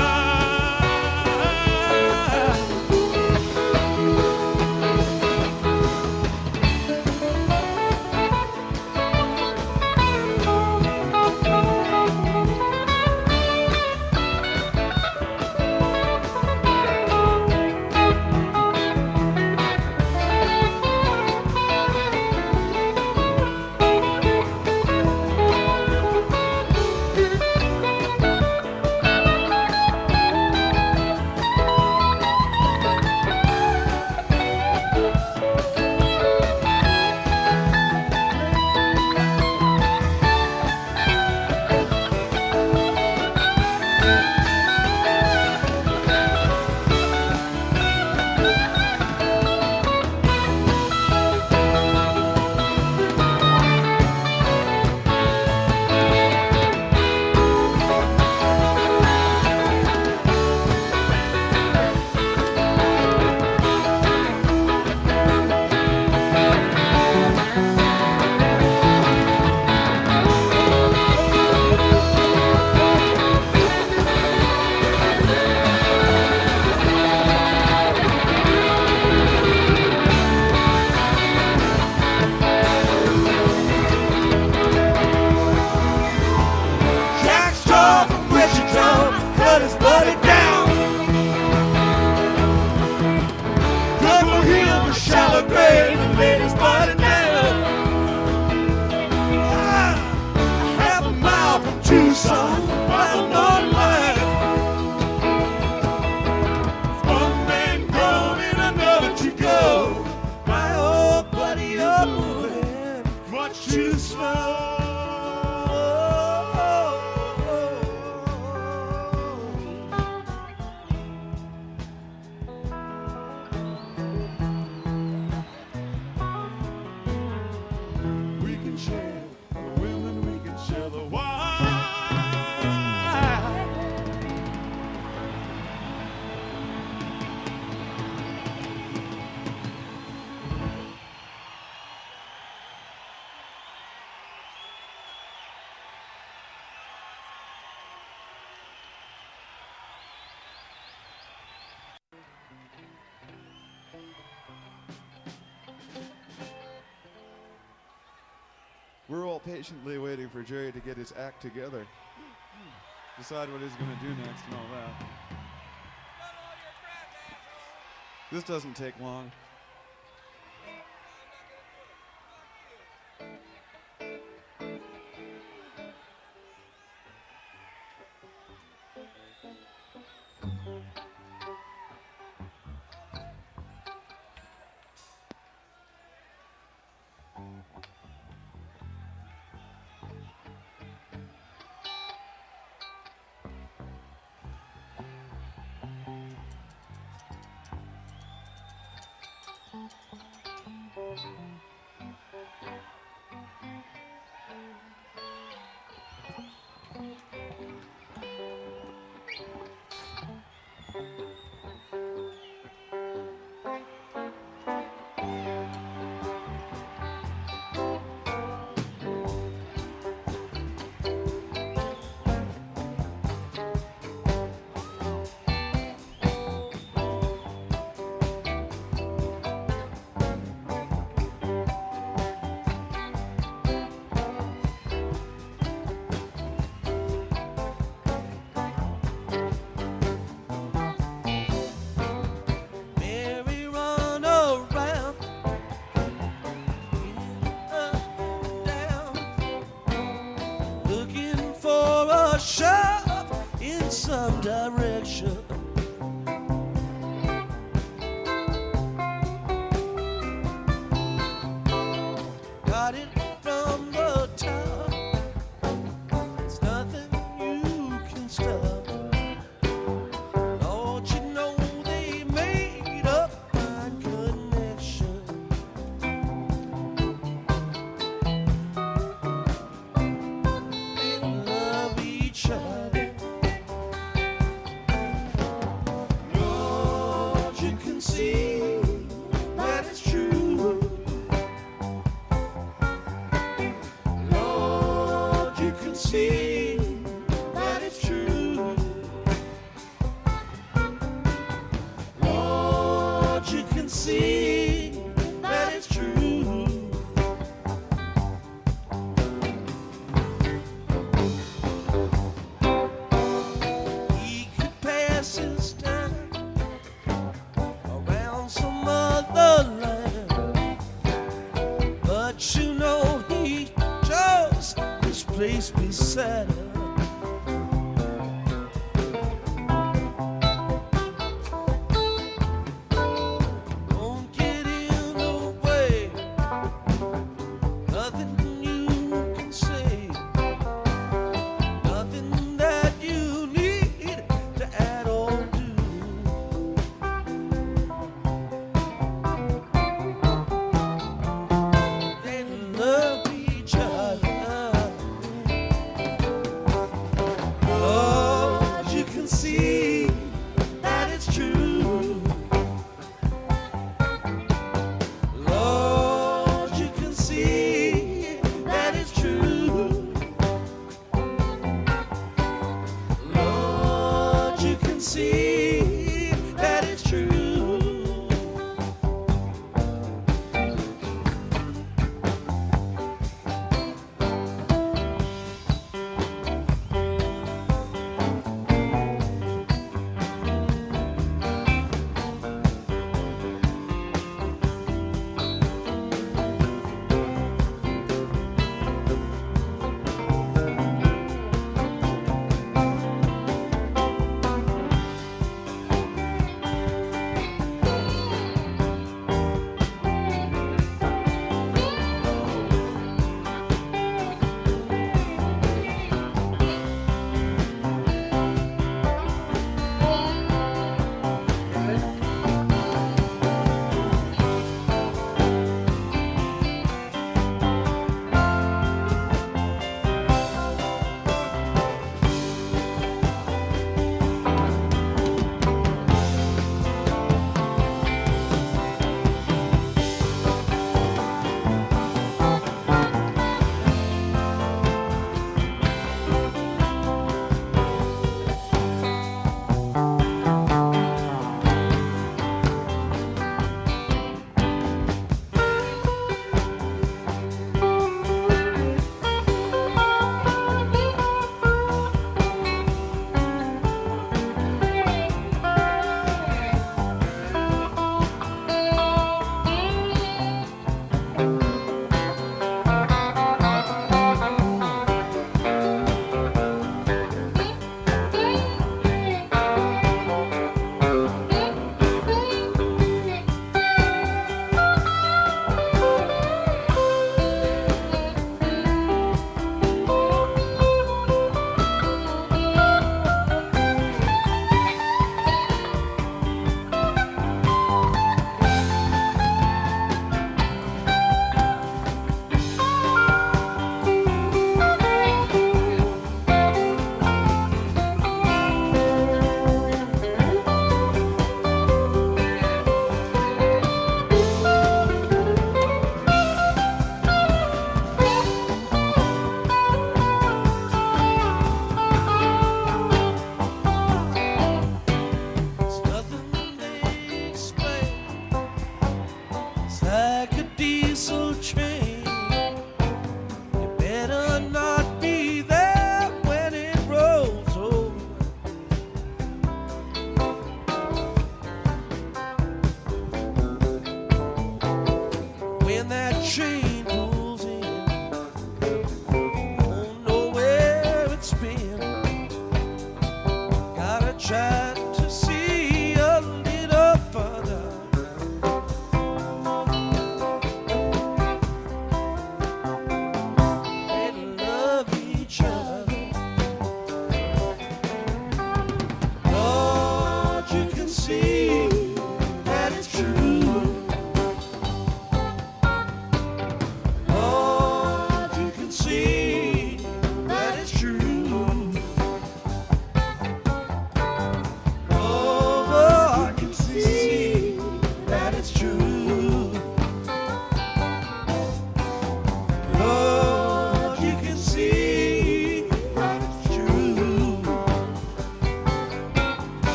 Jack Straw from Wichita cut his buddy down. Dug for him a shallow grave and laid his body down. Half a mile from Tucson, by the Northern Line. One man gone and another to go. My old buddy, you're moving much too slow. We're all patiently waiting for Jerry to get his act together. Decide what he's going to do next and all that. This doesn't take long. Mary run around, up and down, looking for a shove in some direction. Got it from the top, it's nothing you can stop. Don't you know they made a fine connection? They love each other. Lord, you can see that it's true. Lord, you can see that it's true. Lord, you can see that it's true. He could pass his time around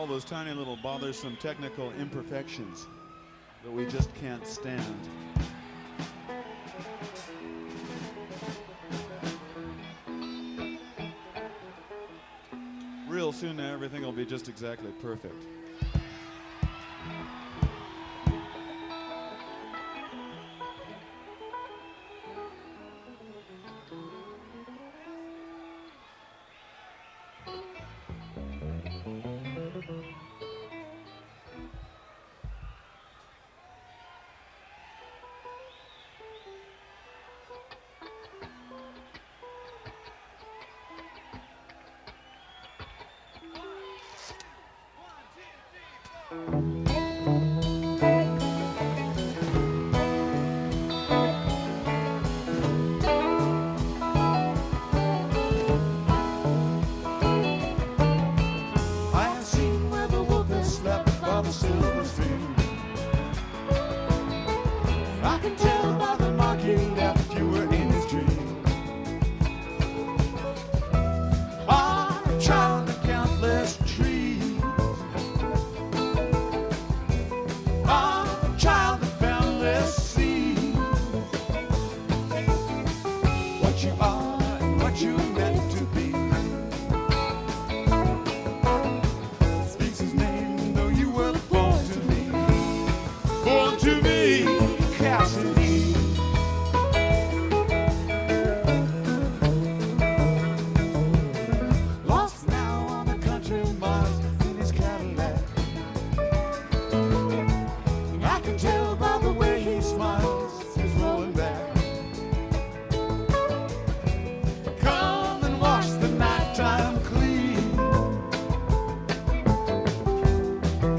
all those tiny little bothersome technical imperfections that we just can't stand. Real soon now, everything will be just exactly perfect. Cassidy. Lost now on the country miles in his Cadillac. And I can tell by the way he smiles, he's rolling back. Come and wash the nighttime clean.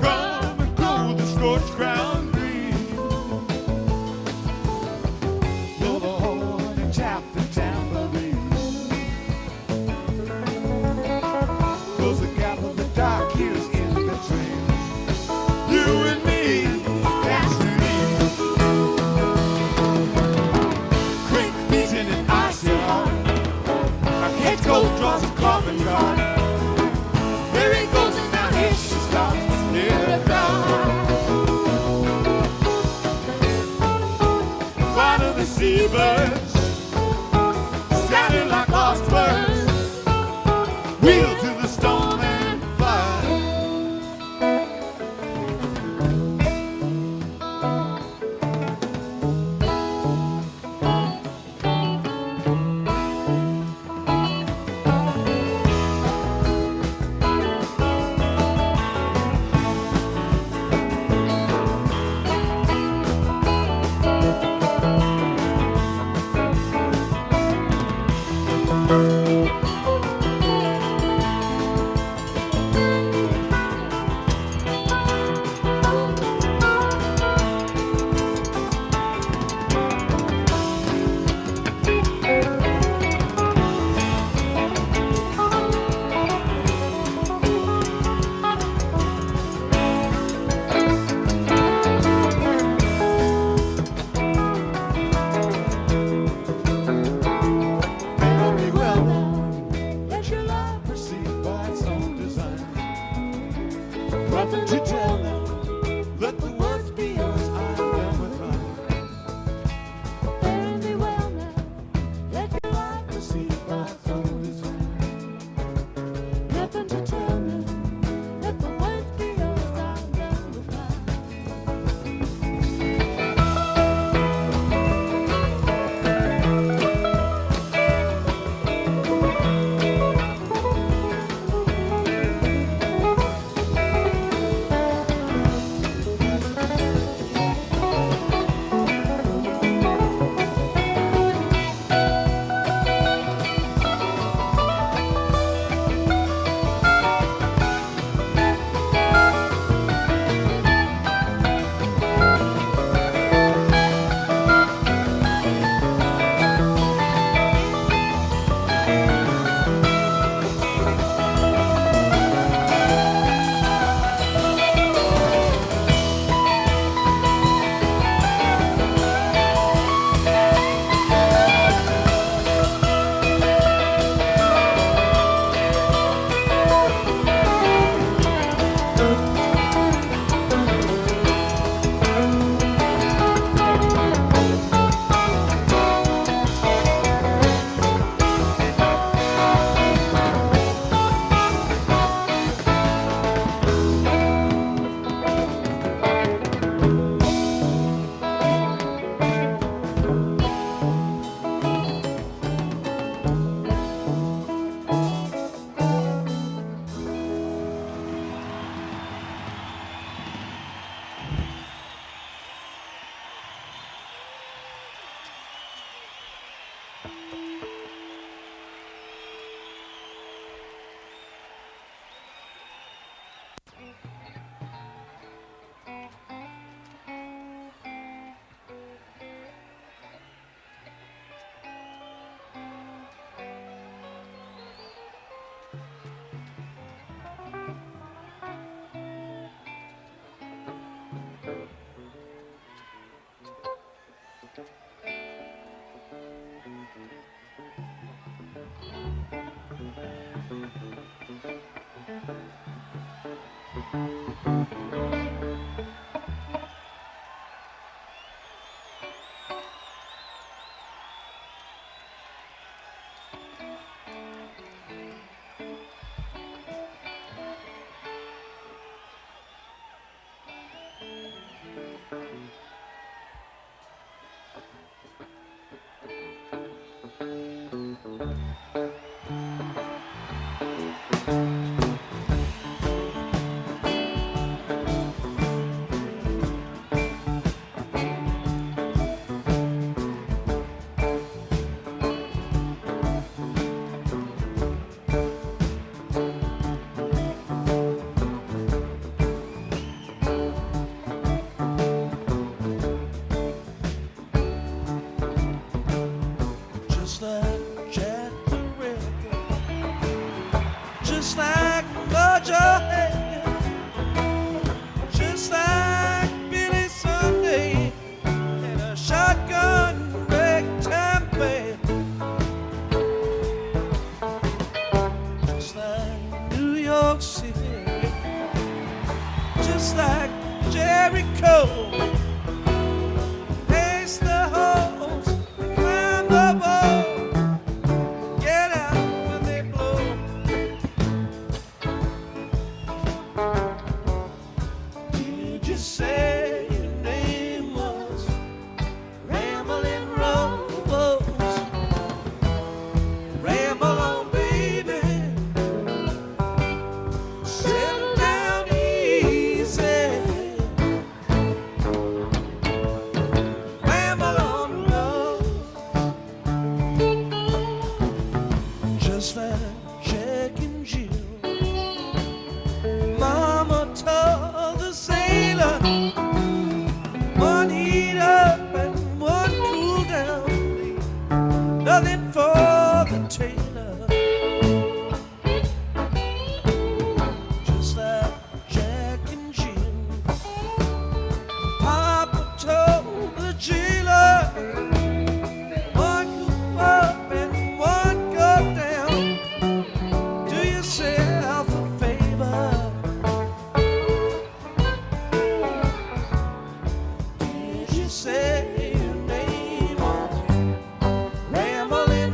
Come and grow the scorched ground. Draws a coffin card. There he goes, and now here she starts near the crowd. Fly to the seabirds, scattered like lost birds. Wheel to the storm and fly. Just like Jack the Ripper, just like Roger Hay, just like Billy Sunday, and a shotgun ragtime band. Just like New York City, just like Jericho. Pace the halls, climb the wall, get out when they blow. Did you say your name was Rambling Rose? Ramble on, baby. Settle down easy. Ramble on, Rose. Just like Jack and Jill, Mama told the sailor, one heat up and one cool down, nothing for the tailor. Just like Jack and Jill, Papa told the jailer, one go up and one go down. Do yourself a favor. Did you say your name was Rambling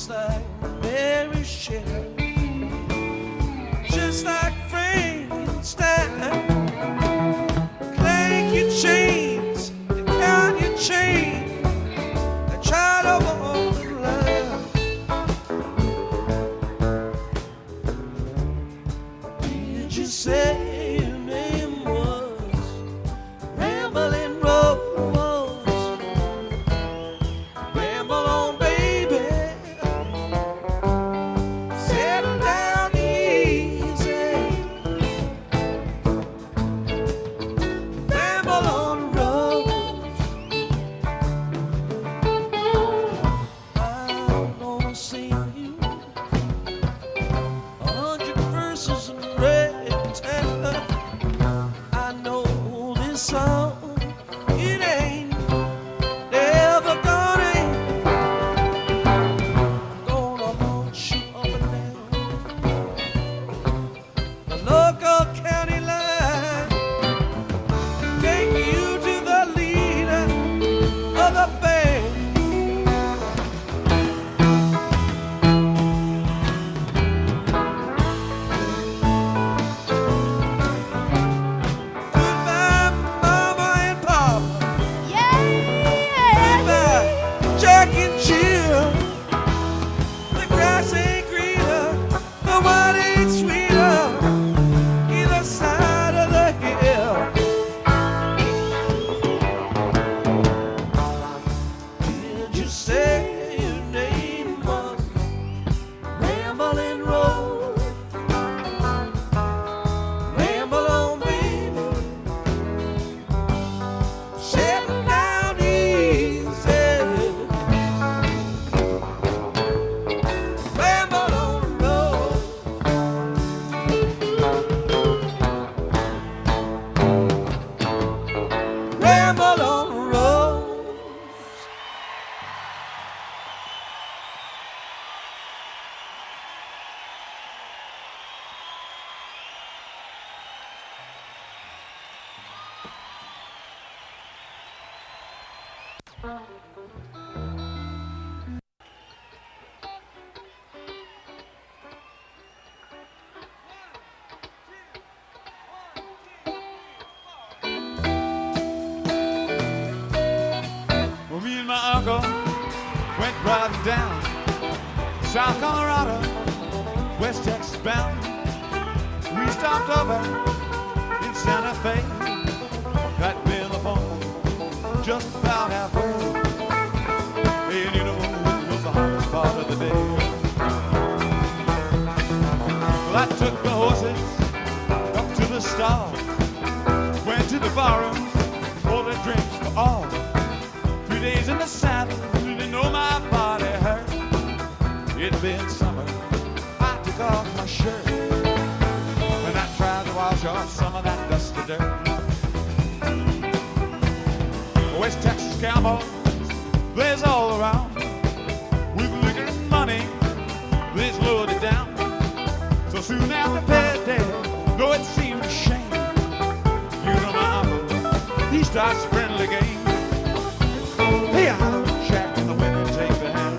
just like Mary Shelley, just like Frankenstein. Clank your chains, count your chains, and try to walk the line. Did you say your name was Rambling Rose? Ramble on, baby. Settle down easy. Ramble on, Rose. I'm gonna sing you 100 verses in red. I know this song, it ain't never gonna end. I'm gonna launch you up and down the local county line, take you to the leader of the band. Goodbye, Mama and Papa. Goodbye, Jack and Jill. The grass ain't greener, the wine ain't sweeter, either side of the hill. Did you say your name was Rambling Rose? Ramble on, baby. Settle down easy. Ramble on the road. Ramble on the road. Well, me and my uncle went driving down South Colorado, West Texas bound. We stopped over in Santa Fe, got Bill upon just about halfway. And you know, it was the hottest part of the day. Well, I took the horses up to the stall, went to the barroom, ordered drinks for all. 3 days in the saddle, didn't know my body hurt. It'd been summer, I took off my shirt, and I tried to wash off some of that dusty dirt. West Texas cowboys, there's all around, with liquor and money, this loaded down. So soon after payday, though it seemed a shame, you know my uncle, he starts a friendly game. Hey, I don't check when the women take the hand.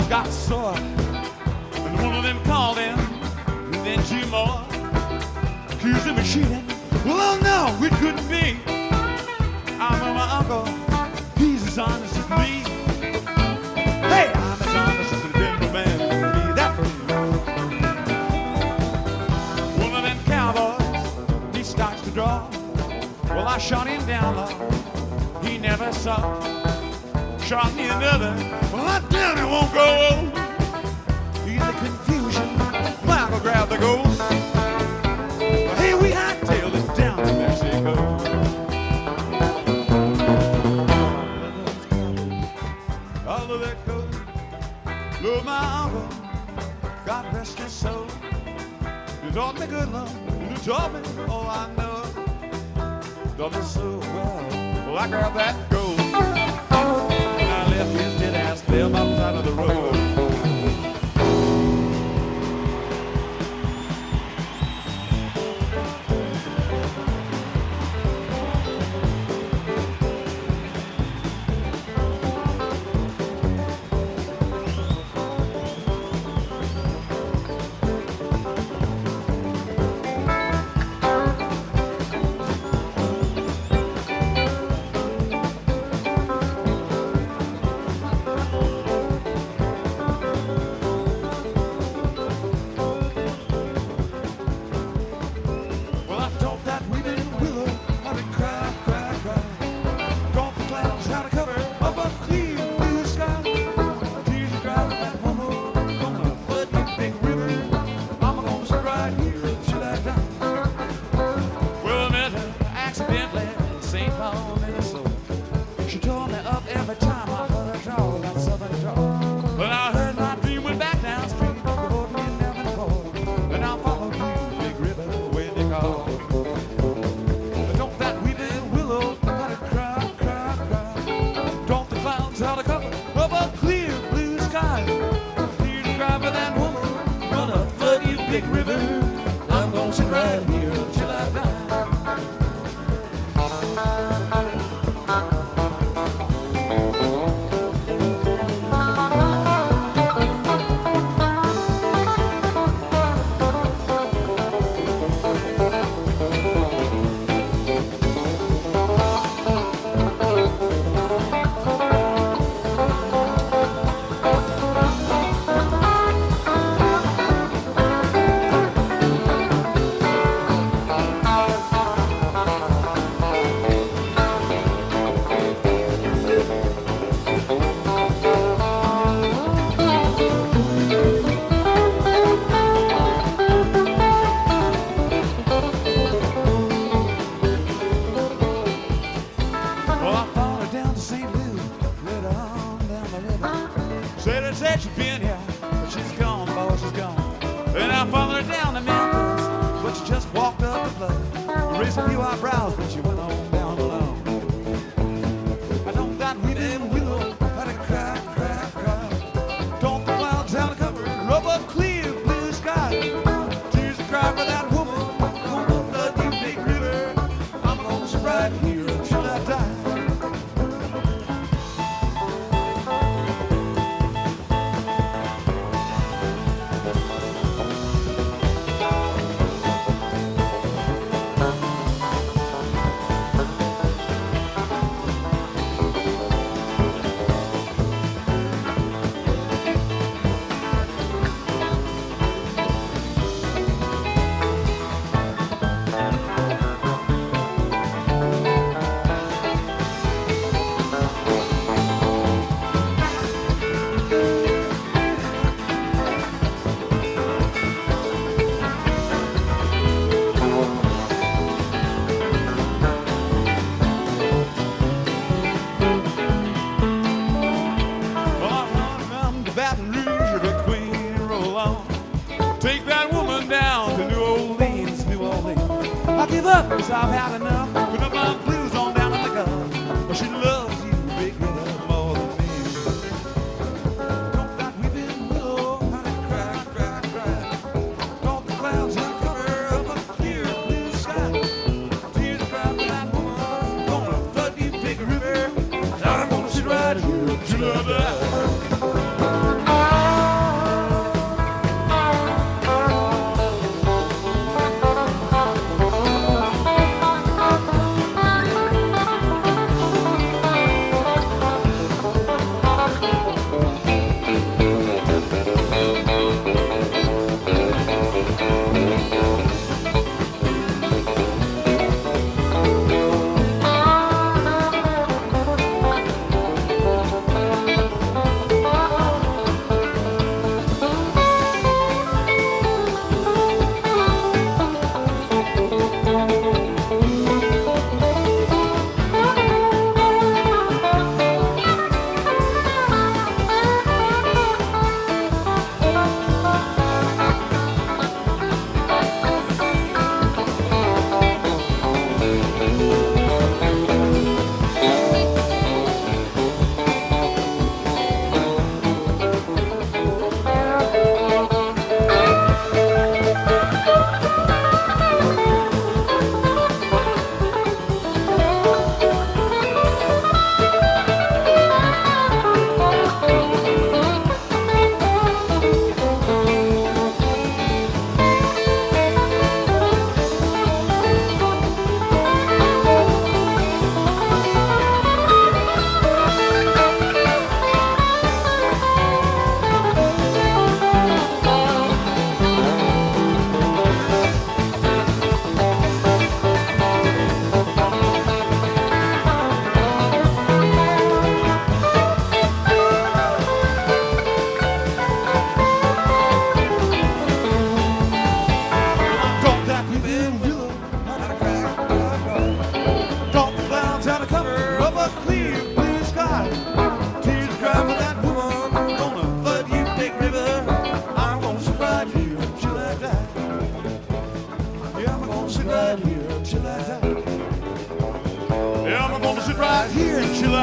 Got sore, and one of them called in, and then two more accused him of cheating. Well, no, it couldn't be. I know my uncle, he's as honest as me. Hey, I'm as honest as a Denver man can be. That one of them cowboys, he starts to draw. Well, I shot him down low, he never saw. shot me another. Well, I damn it won't go. In the confusion, Michael grabbed the gold. Well, hey, we hightailed it down to Mexico. I love that gold. Love my uncle. God rest his soul. You taught me good love. You taught me all I know. Taught me so well. Well, I grabbed that gold. And I left his dead ass there by the side of the road. Cause I've had enough. Put up my blues on down in the gun. But she loves you, big girl, more than me. Don't that weeping willow, honey, cry, cry, cry. Don't the clouds uncover of a clear blue sky. Tears cry for that woman. Gonna flood you, big river. I'm gonna sit right here till I die.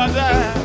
I die.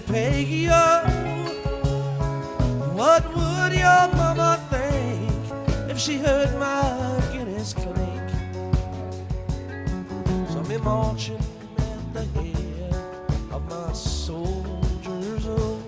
Peggy-O, what would your mama think if she heard my Guinness clink? So me marching at the head of my soldiers. Oh,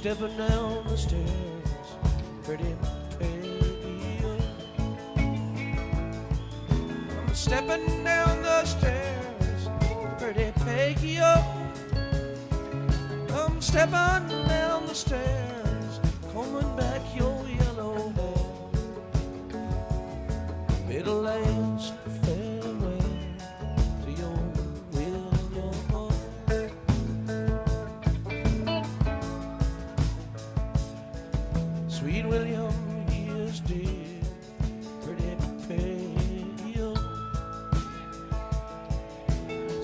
stepping down the stairs, pretty Peggy-O. I'm stepping down the stairs, pretty Peggy-O. I'm stepping down the stairs, combing back your yellow hair. Bid a last farewell to your William. Sweet William, he is dead, pretty Peggy-O.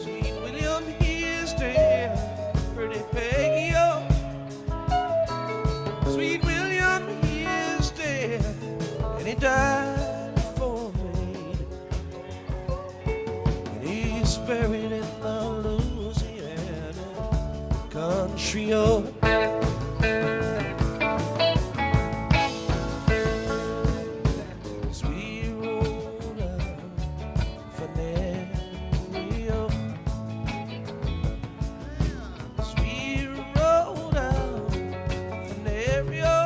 Sweet William, he is dead, pretty Peggy-O. Sweet William, he is dead, and he died for me. And he's buried in the Louisiana country. Oh, sweet Rhoda Venerio. Sweet Rhoda Venerio.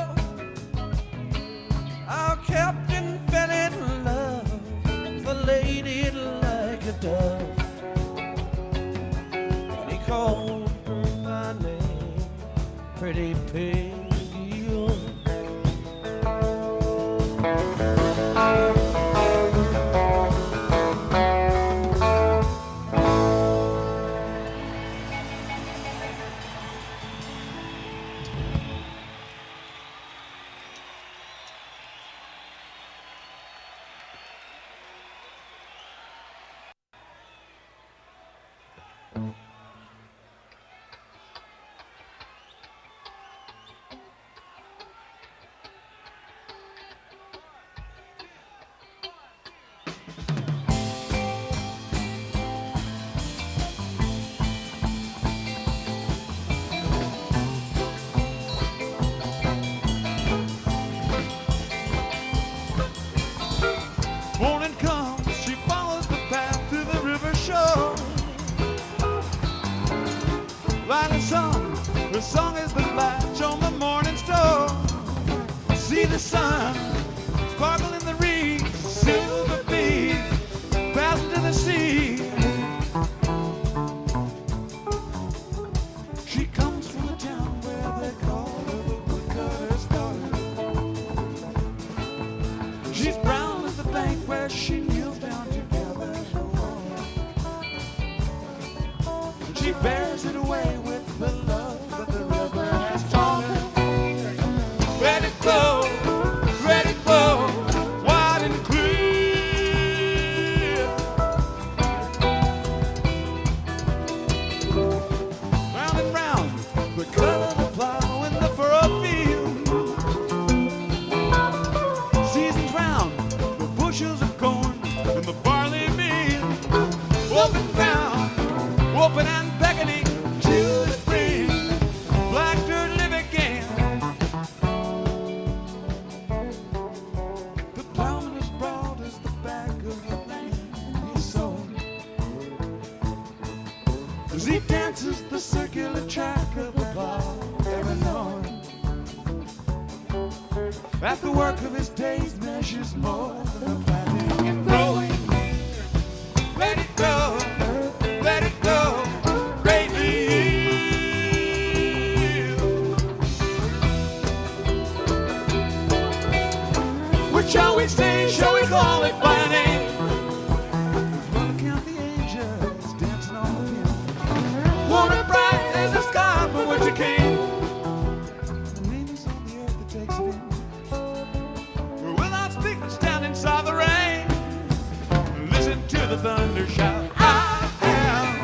Our captain fell in love with a lady like a dove, and he called her by name, pretty Peggy-O. Morning comes, she follows the path to the river shore. Light song, her song is the latch on the morning store. See the sun sparkle in the reeds, silver beads pass into the sea. She comes from a town where they call her the woodcutter's daughter. She's brown as the bank where she kneels down to gather her water. She bears it away with the love that the river has taught her. Let it flow, wide and clear. Round and round, the color of the plow in the furrowed field. Seasons round, the bushels of corn and the barley meal. Open down, open and beckoning to the spring. Black dirt live again. The plowman is broad as the back of the land he's sown. As he dances the circular track of the plow every morning. At the work of his days measures more than the planting and growing. Let it go, greatly yield. What shall we say? Shall we call it by name? Wanna count the angels dancing on the hill. Water bright as the sky from which it came. The name is on the earth that takes it in. Where without speaking, stand inside the rain. Listen to the thunder shout. I am.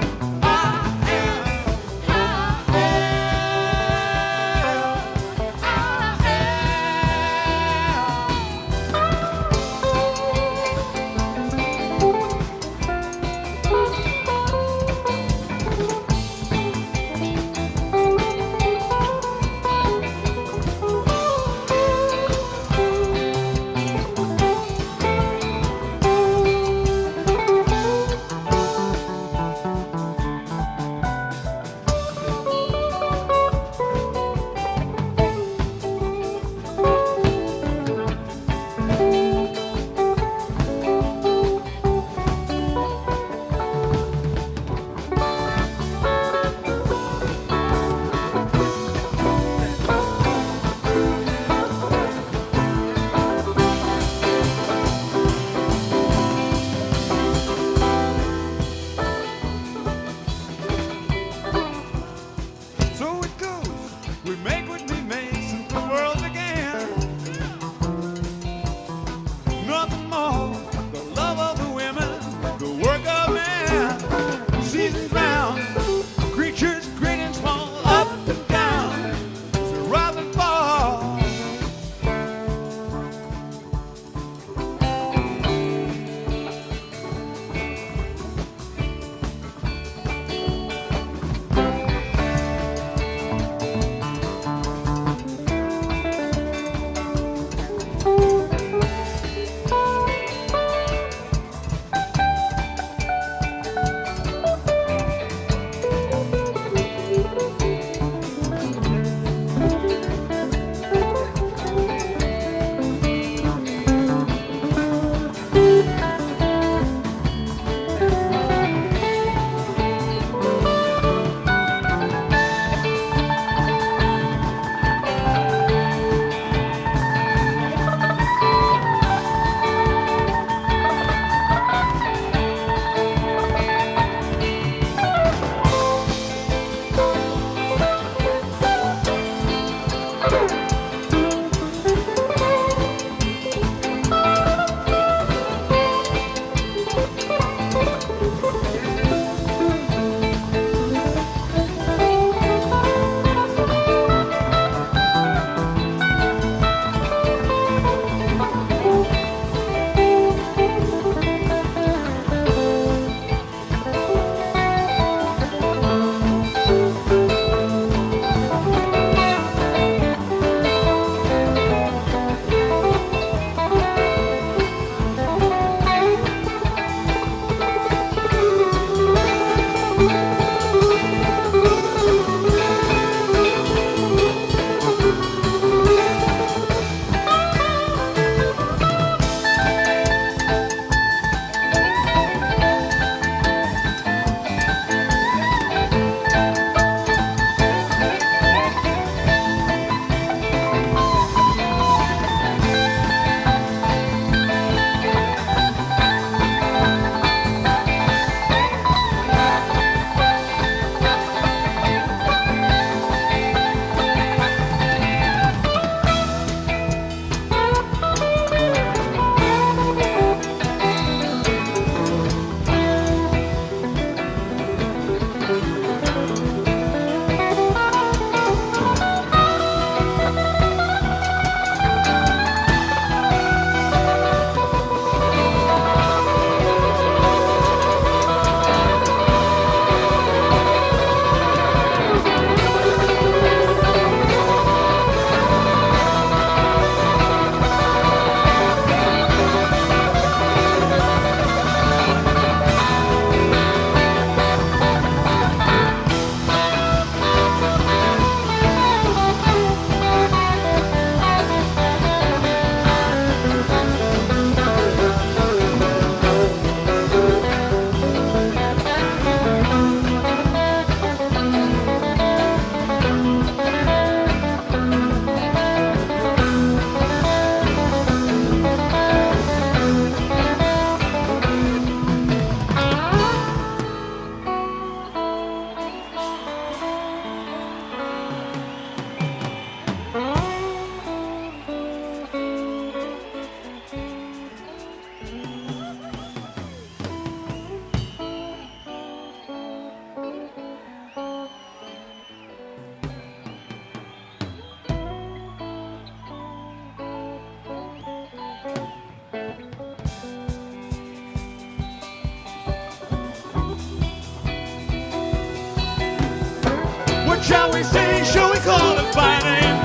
What shall we say? Shall we call it by name?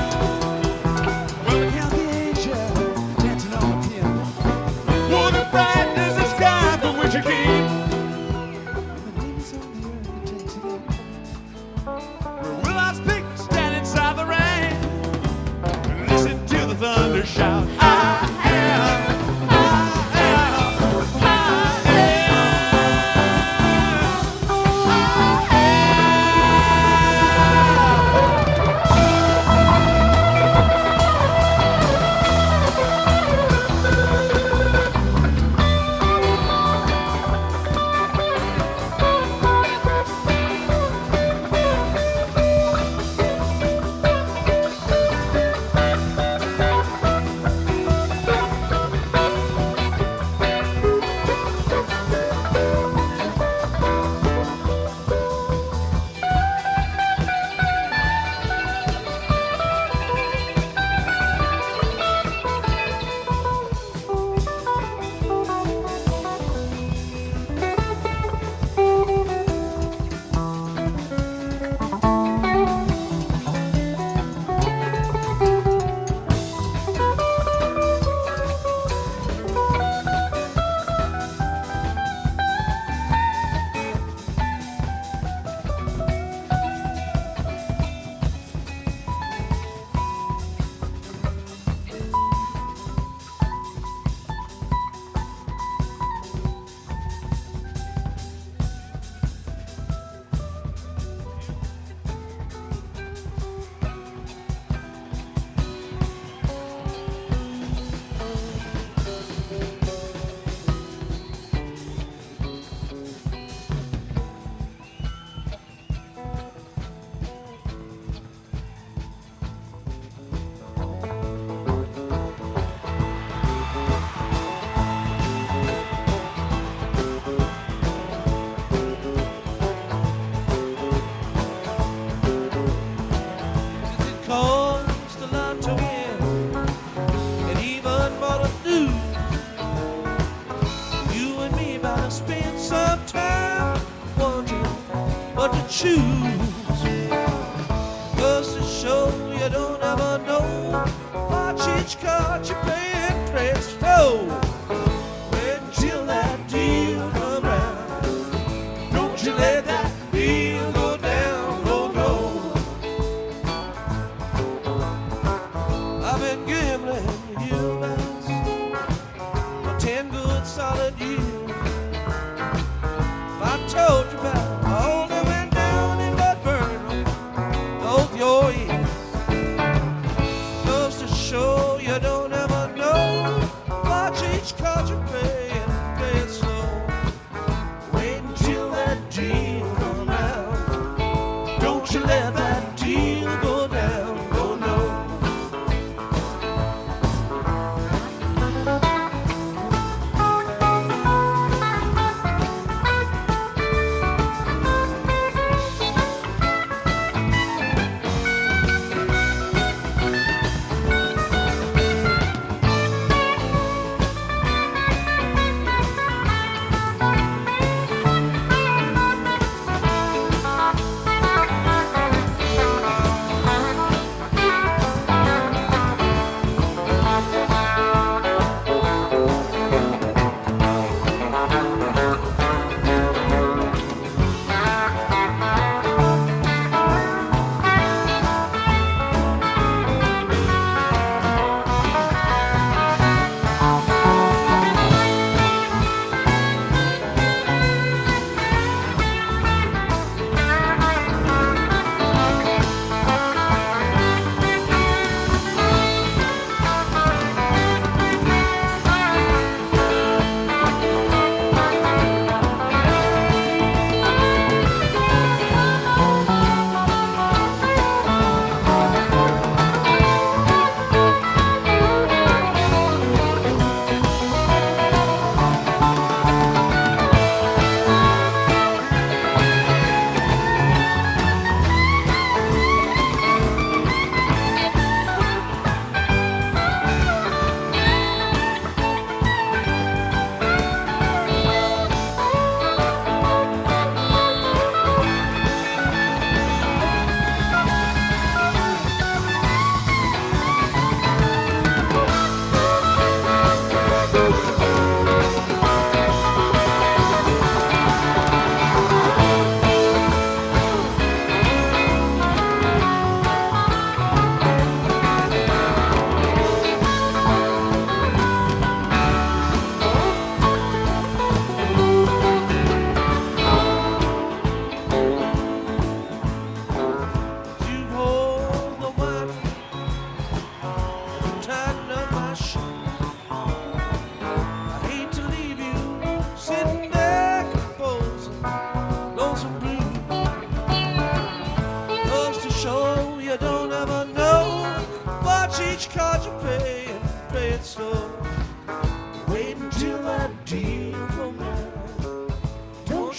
Well, the Kathy angel dancing on the piano. Oh, the brightness of sky from which it came. The ladies on the earth takes it in. Where will I speak? Stand inside the rain. Listen to the thunder shout. I am. Choose, goes to show you don't ever know. Watch each card you play and presto. Wait until that deal come round. Don't you let that deal go down, oh no. I've been gambling you guys for 10 good solid years. If I told you about all that went down in that burning of your ears, goes to show you don't ever know. Watch each card you play and play it slow. Wait until that deal come out. Don't you let that deal go down, oh no.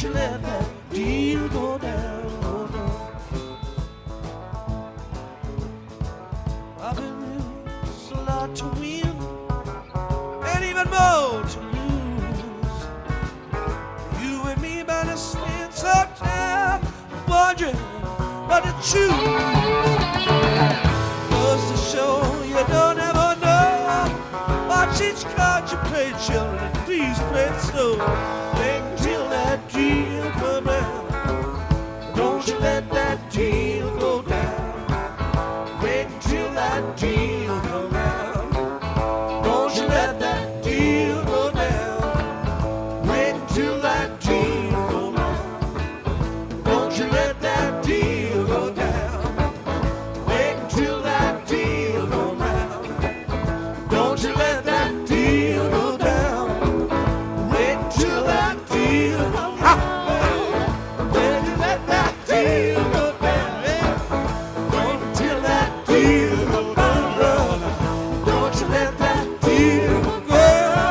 you let that deal go down. Oh, no. I've been used a lot to win, and even more to lose. You and me better spend some time wondering what to choose. Goes to show you don't ever know. Watch each card you play, children, and please play it slow. Wait until that deal come round. Don't you let that deal go down. Wait until that deal come round. Don't you let that deal go down. Wait until that deal go round. Don't you let that deal go down. Wait until that deal go round. Don't you let that deal go down. Wait until that deal go round. Wait until that deal go down. Wait until that deal go round. Don't you let that deal go down.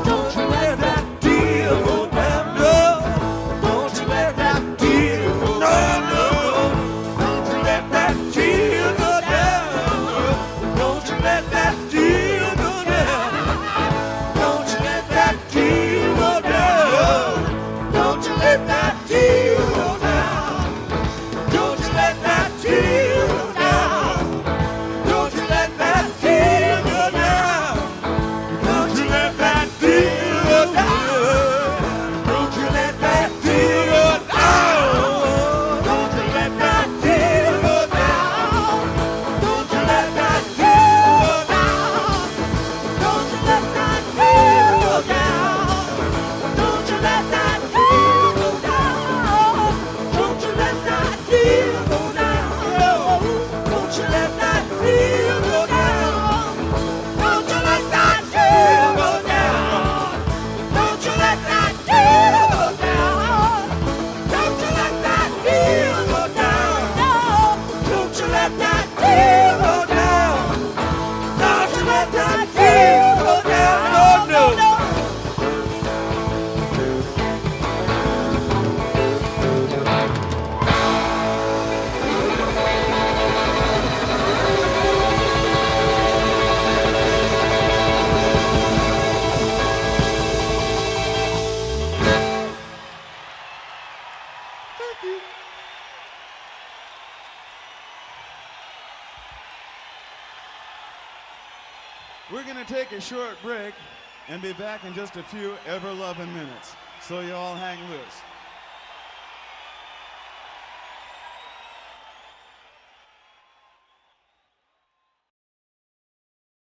Don't you let that deal go down. No. Don't you let that deal go down. No. Don't you let that deal go down. Don't you let that deal go down. Don't you let that deal go down. Don't you let that deal go down. Don't you let that deal go down. Don't you let that deal go down. Don't you let that deal go down. Don't you let that deal go down. Don't you let that deal go down. Don't you let that deal go down. Don't you let that deal go down. Don't you let that deal go down. Don't you let that deal go down. Don't you let that deal go down. Don't you let that deal go down. Don't you let that deal go down. Don't you let that deal go down. Don't you let that deal go down. Don't you let that deal go down. No, no. We're going to take a short break and be back in just a few ever-loving minutes. So you all hang loose.